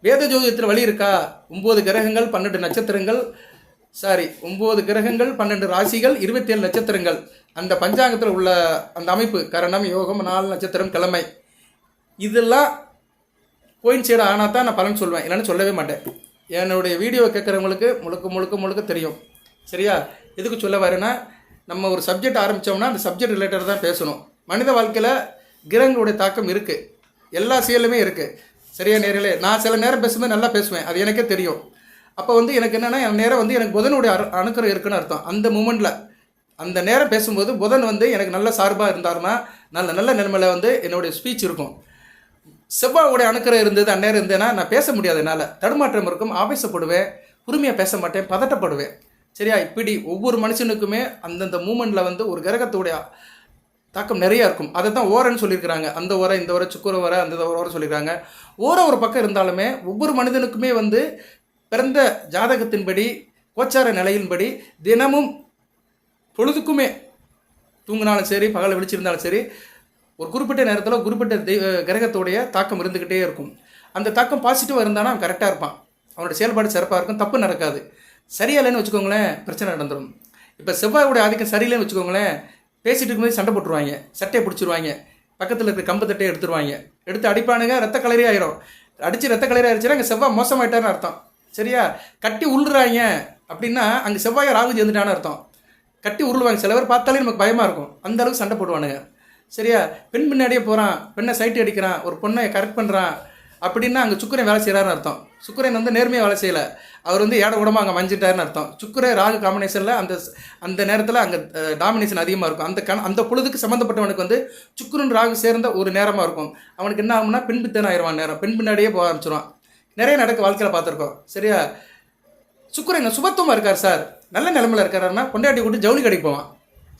வேத ஜோதிடத்தில் வழி இருக்கா? 9 கிரகங்கள் 12 நட்சத்திரங்கள், 9 கிரகங்கள் 12 ராசிகள் 27 நட்சத்திரங்கள், அந்த பஞ்சாங்கத்தில் உள்ள அந்த அமைப்பு, கரணம், யோகம், 4 நட்சத்திரம், கிழமை, இதெல்லாம் கோயின்சைடு ஆனால் தான் நான் பலன் சொல்வேன், இல்லைன்னு சொல்லவே மாட்டேன். என்னுடைய வீடியோ கேட்குறவங்களுக்கு முழுக்க தெரியும். சரியா? எதுக்கு சொல்ல வரேன்னா, நம்ம ஒரு சப்ஜெக்ட் ஆரம்பித்தோம்னா அந்த சப்ஜெக்ட் ரிலேட்டட் தான் பேசணும். மனித வாழ்க்கையில் கிரகங்களுடைய தாக்கம் இருக்குது, எல்லா செயலுமே இருக்குது. சரியா நேர்களே? நான் சில நேரம் பேசும்போது நல்லா பேசுவேன், அது எனக்கே தெரியும். அப்போ வந்து எனக்கு என்னென்னா, என் நேரம் வந்து எனக்கு புதனுடைய அணுக்கரம் இருக்குன்னு அர்த்தம். அந்த மூமெண்ட்டில் அந்த நேரம் பேசும்போது புதன் வந்து எனக்கு நல்ல சார்பாக இருந்தாருன்னா நல்ல நிலைமையில் வந்து என்னுடைய ஸ்பீச் இருக்கும். செவ்வாயோடைய அணுக்கரம் இருந்தது, அந்நேரம் இருந்தேன்னா நான் பேச முடியாது, என்னால் தடுமாற்றம் இருக்கும், ஆவேசப்படுவேன், பொறுமையாக பேச மாட்டேன், பதட்டப்படுவேன். சரியா? இப்படி ஒவ்வொரு மனுஷனுக்குமே அந்தந்த மூமெண்ட்டில் வந்து ஒரு கிரகத்துடைய தாக்கம் நிறையா இருக்கும். அதை தான் ஓரன்னு சொல்லியிருக்கிறாங்க. அந்த ஓரை, இந்த ஓரை, சுக்குர ஓரை, அந்த ஓரை சொல்லியிருக்காங்க. ஓரை ஒரு பக்கம் இருந்தாலுமே ஒவ்வொரு மனிதனுக்குமே வந்து பிறந்த ஜாதகத்தின்படி, கோச்சார நிலையின்படி தினமும் பொழுதுக்குமே, தூங்கினாலும் சரி, பகலை விழிச்சிருந்தாலும் சரி, ஒரு குறிப்பிட்ட நேரத்தில் குறிப்பிட்ட கிரகத்துடைய தாக்கம் இருந்துக்கிட்டே இருக்கும். அந்த தாக்கம் பாசிட்டிவாக இருந்தானா அவன் கரெக்டாக இருப்பான், அவனோட செயல்பாடு சிறப்பாக இருக்கும், தப்பு நடக்காது. சரியில்லைன்னு வச்சுக்கோங்களேன், பிரச்சனை நடந்துடும். இப்போ செவ்வாயோடைய ஆதிக்கம் சரியில்லைன்னு வச்சுக்கோங்களேன், பேசிகிட்டு இருக்கும்போது சண்டை போட்டுருவாங்க, சட்டையை பிடிச்சிருவாங்க, பக்கத்தில் இருக்கிற கம்பத்தட்டையை எடுத்துருவாங்க, எடுத்து அடிப்பானுங்க, ரத்த கலரி ஆயிரும். அடித்து ரத்த கலரி ஆயிடுச்சுன்னா அங்கே செவ்வாய் மோசமாயிட்டார்னு அர்த்தம். சரியா? கட்டி உருளுறாங்க அப்படின்னா அங்கே செவ்வாயை ராகு சேர்ந்துட்டான்னு அர்த்தம். கட்டி உருளுவாங்க. சில பேர் பார்த்தாலே நமக்கு பயமாக இருக்கும், அந்த அளவுக்கு சண்டை போடுவானுங்க. சரியா? பெண் பின்னாடியே போகிறான், பெண்ணை சைட்டு அடிக்கிறான், ஒரு பொண்ணை கரெக்ட் பண்ணுறான் அப்படின்னா அங்கே சுக்கிரன் வேலை செய்கிறாருன்னு அர்த்தம். சுக்கிரன் வந்து நேர்மையாக வேலை செய்யலை, அவர் வந்து ஏட உடம்பு அங்கே மஞ்சிட்டாருன்னு அர்த்தம். சுக்கிர ராகு காம்பினேஷனில் அந்த நேரத்தில் அங்கே டாமினேஷன் அதிகமாக இருக்கும். அந்த பொழுதுக்கு சம்மந்தப்பட்டவனுக்கு வந்து சுக்கிரன் ராகு சேர்ந்த ஒரு நேரமாக இருக்கும். அவனுக்கு என்ன ஆகும்னா பின்பித்தன் ஆயிடுவான், நேரம் பெண் பின்னாடியே போக ஆரம்பிச்சிடுவான். நிறைய நடக்க வாழ்க்கையில் பார்த்துருக்கோம். சரியா? சுக்கிரன் சுபத்துவமாக இருக்கார் சார், நல்ல நிலமையில் இருக்காருன்னா பொண்டாட்டி கூட்டு ஜவுளி கடைக்கு போவான்.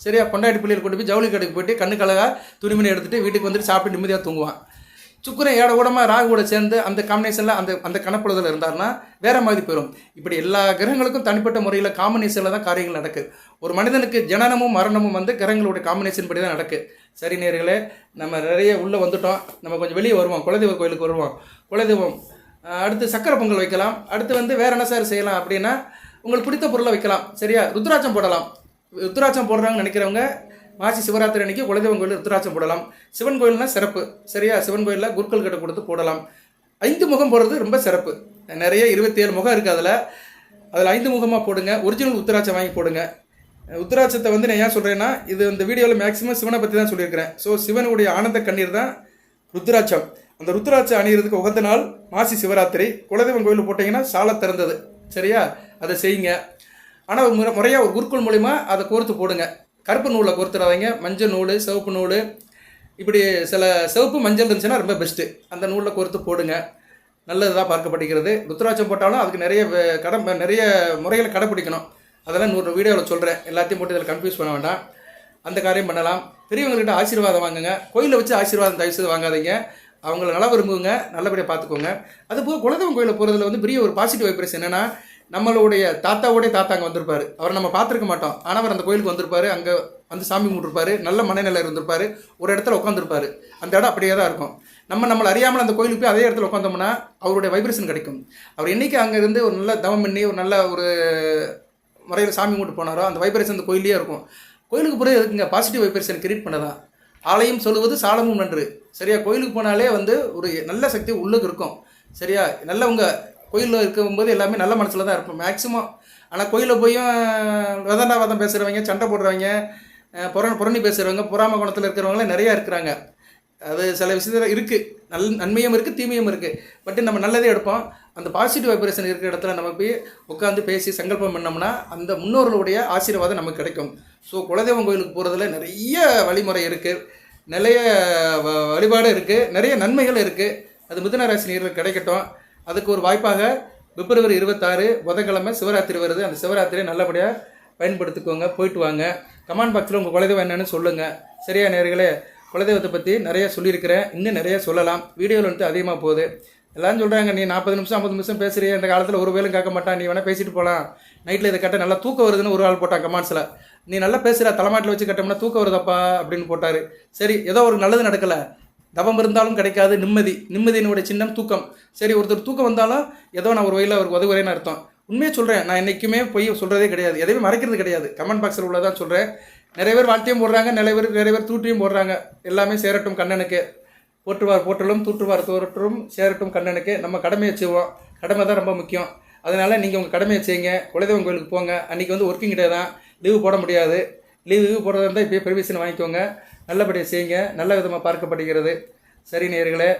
சரியா? பொண்டாட்டி பிள்ளைகள் கூட்டு போய் ஜவுளி கடைக்கு போயிட்டு கண்ணுக்கழகாக துணிமணி எடுத்துகிட்டு வீட்டுக்கு வந்துட்டு சாப்பிட்டு நிம்மதியாக தூங்குவான். சுக்கிரன் ஏட கூடமாக ராகு கூட சேர்ந்து அந்த காம்பினேஷனில் அந்த கணப்பொழுதில் இருந்தார்னா வேறு மாதிரி போயிடும். இப்படி எல்லா கிரகங்களுக்கும் தனிப்பட்ட முறையில் காம்பினேஷனில் தான் காரியங்கள் நடக்குது. ஒரு மனிதனுக்கு ஜனனமும் மரணமும் வந்து கிரகங்களுடைய காம்பினேஷன் படி தான் நடக்குது. சரி நேர்களே, நம்ம நிறைய உள்ளே வந்துட்டோம், நம்ம கொஞ்சம் வெளியே வருவோம், குலதெய்வ கோயிலுக்கு வருவோம். குலதெய்வம் அடுத்து சக்கரை பொங்கல் வைக்கலாம். அடுத்து வந்து வேறு என்ன சார் செய்யலாம் அப்படின்னா, உங்களுக்கு பிடித்த பொருளை வைக்கலாம். சரியா? ருத்ராட்சம் போடலாம். ருத்ராட்சம் போடுறாங்கன்னு நினைக்கிறவங்க மாசி சிவராத்திரி அன்றைக்கி குலதெய்வம் கோயில் ருத்ராட்சம் போடலாம். சிவன் கோயில்னா சிறப்பு. சரியா? சிவன் கோயிலில் குருக்கள் கிட்ட கொடுத்து போடலாம். 5 முகம் போடுறது ரொம்ப சிறப்பு. நிறைய 27 முகம் இருக்குது, அதில் 5 முகமாக போடுங்க. ஒரிஜினல் உத்திராட்சம் வாங்கி போடுங்க. உத்திராட்சத்தை வந்து நான் ஏன் சொல்கிறேன்னா, இது இந்த வீடியோவில் மேக்ஸிமம் சிவனை பற்றி தான் சொல்லியிருக்கிறேன். ஸோ சிவனுடைய ஆனந்த கண்ணீர் தான் ருத்ராட்சம். அந்த ருத்ராட்சம் அணிகிறதுக்கு உகந்த நாள் மாசி சிவராத்திரி. குலதெய்வம் கோயிலில் போட்டிங்கன்னா சாலை திறந்தது. சரியா? அதை செய்யுங்க. ஆனால் முறையாக ஒரு குருக்கள் மூலிமா அதை கோர்த்து போடுங்க. கருப்பு நூலை கோர்த்துறாதீங்க. மஞ்சள் நூல், சிவப்பு நூல், இப்படி சில சிவப்பு மஞ்சள் இருந்துச்சுன்னா ரொம்ப பெஸ்ட்டு. அந்த நூலில் கோர்த்து போடுங்க, நல்லதுதான் பார்க்கப்படுகிறது. ருத்ராட்சம் போட்டாலும் அதுக்கு நிறைய முறைகளை கடைப்பிடிக்கணும். அதெல்லாம் இன்னொரு வீடியோவில் சொல்கிறேன். எல்லாத்தையும் போட்டு இதில் கன்ஃபியூஸ் பண்ண வேண்டாம். அந்த காரியம் பண்ணலாம். பெரியவங்கள்கிட்ட ஆசீர்வாதம் வாங்குங்க. கோயிலில் வச்சு ஆசீர்வாதம் தயவுசெய்து வாங்காதீங்க. அவங்கள நல்லா விரும்புங்க, நல்லபடியாக பார்த்துக்கோங்க. அதுபோக குலதெய்வம் கோயிலில் போகிறதுல வந்து பெரிய ஒரு பாசிட்டிவ் வைப்ரேஷன் என்னென்னா, நம்மளுடைய தாத்தாவோடைய தாத்தா அங்கே வந்திருப்பார். அவர் நம்ம பார்த்துருக்க மாட்டோம். ஆனால் அவர் அந்த கோயிலுக்கு வந்திருப்பார், அங்கே வந்து சாமி கும்பிட்டுருப்பாரு, நல்ல மனநிலை இருந்திருப்பார், ஒரு இடத்துல உட்காந்துருப்பார். அந்த இடம் அப்படியே தான் இருக்கும். நம்மளை அறியாமல் அந்த கோயிலுக்கு போய் அதே இடத்துல உட்காந்தோம்னா அவருடைய வைப்ரேஷன் கிடைக்கும். அவர் என்றைக்கு அங்கே இருந்து ஒரு நல்ல தவம் பண்ணி ஒரு நல்ல ஒரு முறையில் சாமி கும்பிட்டு போனாரோ அந்த வைப்ரேஷன் அந்த கோயிலே இருக்கும். கோயிலுக்கு போய் எதுக்குங்க? பாசிட்டிவ் வைப்ரேஷன் கிரியேட் பண்ணதான். ஆலயம் சொல்லுவது சாலமும் நன்று. சரியா? கோயிலுக்கு போனாலே வந்து ஒரு நல்ல சக்தி உள்ளுக்கு இருக்கும். சரியா? நல்லவங்க கோயிலில் இருக்கும்போது எல்லாமே நல்ல மனசில் தான் இருப்போம் மேக்ஸிமம். ஆனால் கோயிலில் போயும் வதண்டாவாதம் பேசுகிறவங்க, சண்டை போடுறவங்க, புறணி பேசுகிறவங்க, பொறாம குணத்தில் இருக்கிறவங்களாம் நிறையா இருக்கிறாங்க. அது சில விஷயத்தில் இருக்குது, நன்மையும் இருக்குது, தீமையும் இருக்குது. பட் நம்ம நல்லதே எடுப்போம். அந்த பாசிட்டிவ் வைப்ரேஷன் இருக்கிற இடத்துல நம்ம போய் உட்காந்து பேசி சங்கல்பம் பண்ணோம்னா அந்த முன்னோர்களுடைய ஆசீர்வாதம் நமக்கு கிடைக்கும். ஸோ குலதெய்வம் கோயிலுக்கு போகிறதுல நிறைய வழிமுறை இருக்குது, நிறைய வழிபாடு இருக்குது, நிறைய நன்மைகள் இருக்குது. அது மிதுன ராசி நேயர்களுக்கு கிடைக்கட்டும். அதுக்கு ஒரு வாய்ப்பாக பிப்ரவரி 26 புதன்கிழமை சிவராத்திரி வருது. அந்த சிவராத்திரியை நல்லபடியாக பயன்படுத்திக்கோங்க. போயிட்டு வாங்க. கமெண்ட் பாக்ஸில் உங்கள் குலதெய்வம் என்னென்னு சொல்லுங்கள். சரியா நேயர்களே? குலதெய்வத்தை பற்றி நிறைய சொல்லியிருக்கிறேன், இன்னும் நிறைய சொல்லலாம். வீடியோவில் வந்துட்டு அதிகமாக போகுது. எல்லாரும் சொல்கிறாங்க, நீ 40 நிமிஷம் 50 நிமிஷம் பேசுகிறிய, இந்த காலத்தில் ஒரு வேலும் கேட்க மாட்டான், நீ வேணால் பேசிட்டு போகலாம், நைட்டில் இதை கேட்டால் நல்லா தூக்கம் வருதுன்னு ஒரு ஆள் போட்டான் கமெண்ட்ஸில். நீ நல்லா பேசுகிற, தலைமாட்டில் வச்சு கட்டோம்னா தூக்கம் வருதப்பா அப்படின்னு போட்டார். சரி, ஏதோ ஒரு நல்லது நடக்கலை, தவம் இருந்தாலும் கிடைக்காது நிம்மதியினுடைய சின்னம் தூக்கம். சரி, ஒருத்தர் தூக்கம் வந்தாலும் ஏதோ நான் ஒரு வகையில் அவருக்கு உதவுறேன்னு அர்த்தம். உண்மையாக சொல்கிறேன், நான் என்றைக்குமே போய் சொல்கிறதே கிடையாது, எதையுமே மறைக்கிறது கிடையாது. கமெண்ட் பாக்ஸில் உள்ளதான் சொல்கிறேன். நிறைய பேர் வாழ்த்தையும் போடுறாங்க, நிறைய பேர் தூற்றியும் போடுறாங்க. எல்லாமே சேரட்டும் கண்ணனுக்கு. போற்றுவார் போற்றலும் தூற்றுவார் தோற்றும் சேரட்டும் கண்ணனுக்கு. நம்ம கடமையை செய்வோம். கடமை தான் ரொம்ப முக்கியம். அதனால் நீங்கள் உங்கள் கடமையை செய்யுங்க. குலதெய்வம் கோயிலுக்கு போங்க. அன்றைக்கி வந்து ஒர்க்கிங் டே தான், லீவு போட முடியாது. லீவு போடுறதா இருந்தால் இப்போயே பெர்மிஷன் வாங்கிக்கோங்க. நல்லபடியாக செய்யுங்க, நல்ல விதமாக பார்க்கப்படுகிறது. சரி நேயர்களே,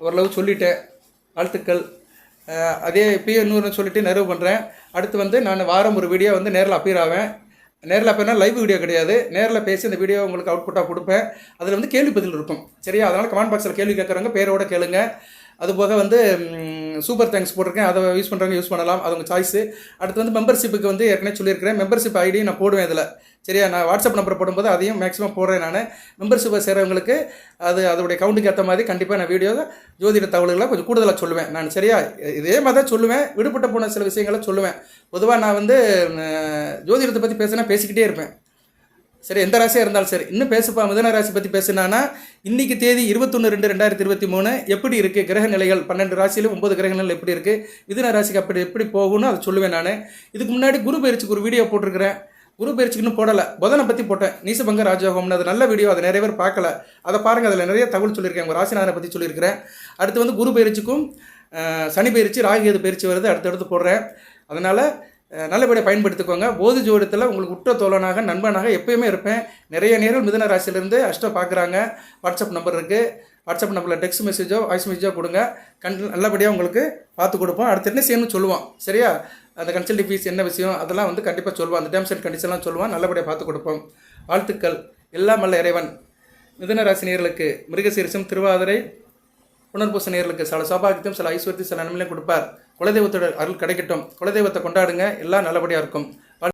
ஓரளவு சொல்லிட்டேன். வாழ்த்துக்கள். அதே இப்போயே இன்னொரு சொல்லிவிட்டு நிறைவு பண்ணுறேன். அடுத்து வந்து நான் வாரம் ஒரு வீடியோ வந்து நேரில் அப்பீர் ஆவேன். நேரில் அப்போனா லைவ் வீடியோ கிடையாது, நேரில் பேசி இந்த வீடியோ உங்களுக்கு அவுட்புட்டாக கொடுப்பேன். அதில் வந்து கேள்வி பதில் இருக்கும். சரியா? அதனால் கமெண்ட் பாக்ஸில் கேள்வி கேட்குறவங்க பேரோட கேளுங்க. அதுபோக வந்து சூப்பர் தேங்க்ஸ் போட்டிருக்கேன், அதை யூஸ் பண்ணுறவங்க யூஸ் பண்ணலாம், அது உங்கள் சாய்ஸு. அடுத்து வந்து மெம்பர்ஷிப்புக்கு வந்து ஏற்கனவே சொல்லியிருக்கிறேன். மெம்பர்ஷிப் ஐடி நான் போடுவேன் இதில். சரியா? நான் வாட்ஸ்அப் நம்பர் போடும்போது அதையும் மேக்ஸிமம் போடுறேன். நான் மெம்பர்ஷிப்பை சேர்கிறவங்களுக்கு அதோடைய கவுண்ட்டுக்கு ஏற்ற மாதிரி கண்டிப்பாக நான் வீடியோ ஜோதிட தகவல்களை கொஞ்சம் கூடுதலாக சொல்லுவேன் நான். சரியா? இதே மாதிரி தான் சொல்லுவேன், விடுபட்ட போன சில விஷயங்களை சொல்லுவேன். பொதுவாக நான் வந்து ஜோதிடத்தை பற்றி பேசிக்கிட்டே இருப்பேன். சரி, எந்த ராசியாக இருந்தாலும் சரி. இன்னும் பேசுப்பா மிதுன ராசி பற்றி பேசுனான்னா, இன்றைக்கி தேதி 21/2/2023 எப்படி இருக்குது கிரக நிலைகள், 12 ராசியிலும் 9 கிரக நிலைகள் எப்படி இருக்குது, மிதுன ராசிக்கு எப்படி போகணும்னு அதை சொல்லுவேன் நான். இதுக்கு முன்னாடி குரு பயிற்சிக்கு ஒரு வீடியோ போட்டிருக்கிறேன். குரு பயிற்சிக்கு இன்னும் போடலை, புதனை பற்றி போட்டேன், நீசபங்க ராஜயோகம்னு. அது நல்ல வீடியோ, அதை நிறைய பேர் பார்க்கல. அதை பாருங்கள், அதில் நிறைய தகவல் சொல்லியிருக்கேன். உங்கள் ராசிநாதனை பற்றி சொல்லியிருக்கிறேன். அடுத்து வந்து குரு பயிற்சிக்கும் சனி பயிற்சி, ராகுகேது பயிற்சி வருது, அடுத்தடுத்து போடுறேன். அதனால் நல்லபடியாக பயன்படுத்திக்கோங்க. போதி ஜோதிடத்தில் உங்களுக்கு உற்ற தோழனாக நண்பனாக எப்பயுமே இருப்பேன். நிறைய நேரம் மிதுன ராசியிலேருந்து அஷ்டம் பார்க்குறாங்க. வாட்ஸ்அப் நம்பர் இருக்குது. வாட்ஸ்அப் நம்பரில் டெக்ஸ்ட் மெசேஜோ வாய்ஸ் மெசேஜோ கொடுங்க. நல்லபடியாக உங்களுக்கு பார்த்து கொடுப்போம். அடுத்து என்ன செய்யணும்னு சொல்லுவோம். சரியா? அந்த கன்சல்டிங் ஃபீஸ் என்ன விஷயம் அதெல்லாம் வந்து கண்டிப்பாக சொல்லுவோம். அந்த டேர்ம்ஸ் அண்ட் கண்டிஷன்லாம் சொல்லுவோம். நல்லபடியாக பார்த்து கொடுப்போம். வாழ்த்துக்கள். எல்லாம் வல்ல இறைவன் மிதுன ராசி நேயர்களுக்கு மிருகசீரிஷம், திருவாதிரை, புனர்பூச நேயர்களுக்கு சில சௌபாகியத்தையும் சில ஐஸ்வர்யத்தையும் சில நன்மையிலையும் கொடுப்பார். குலதெய்வத்தோட அருள் கிடைக்கட்டும். குலதெய்வத்தை கொண்டாடுங்க, எல்லாம் நல்லபடியாக இருக்கும்.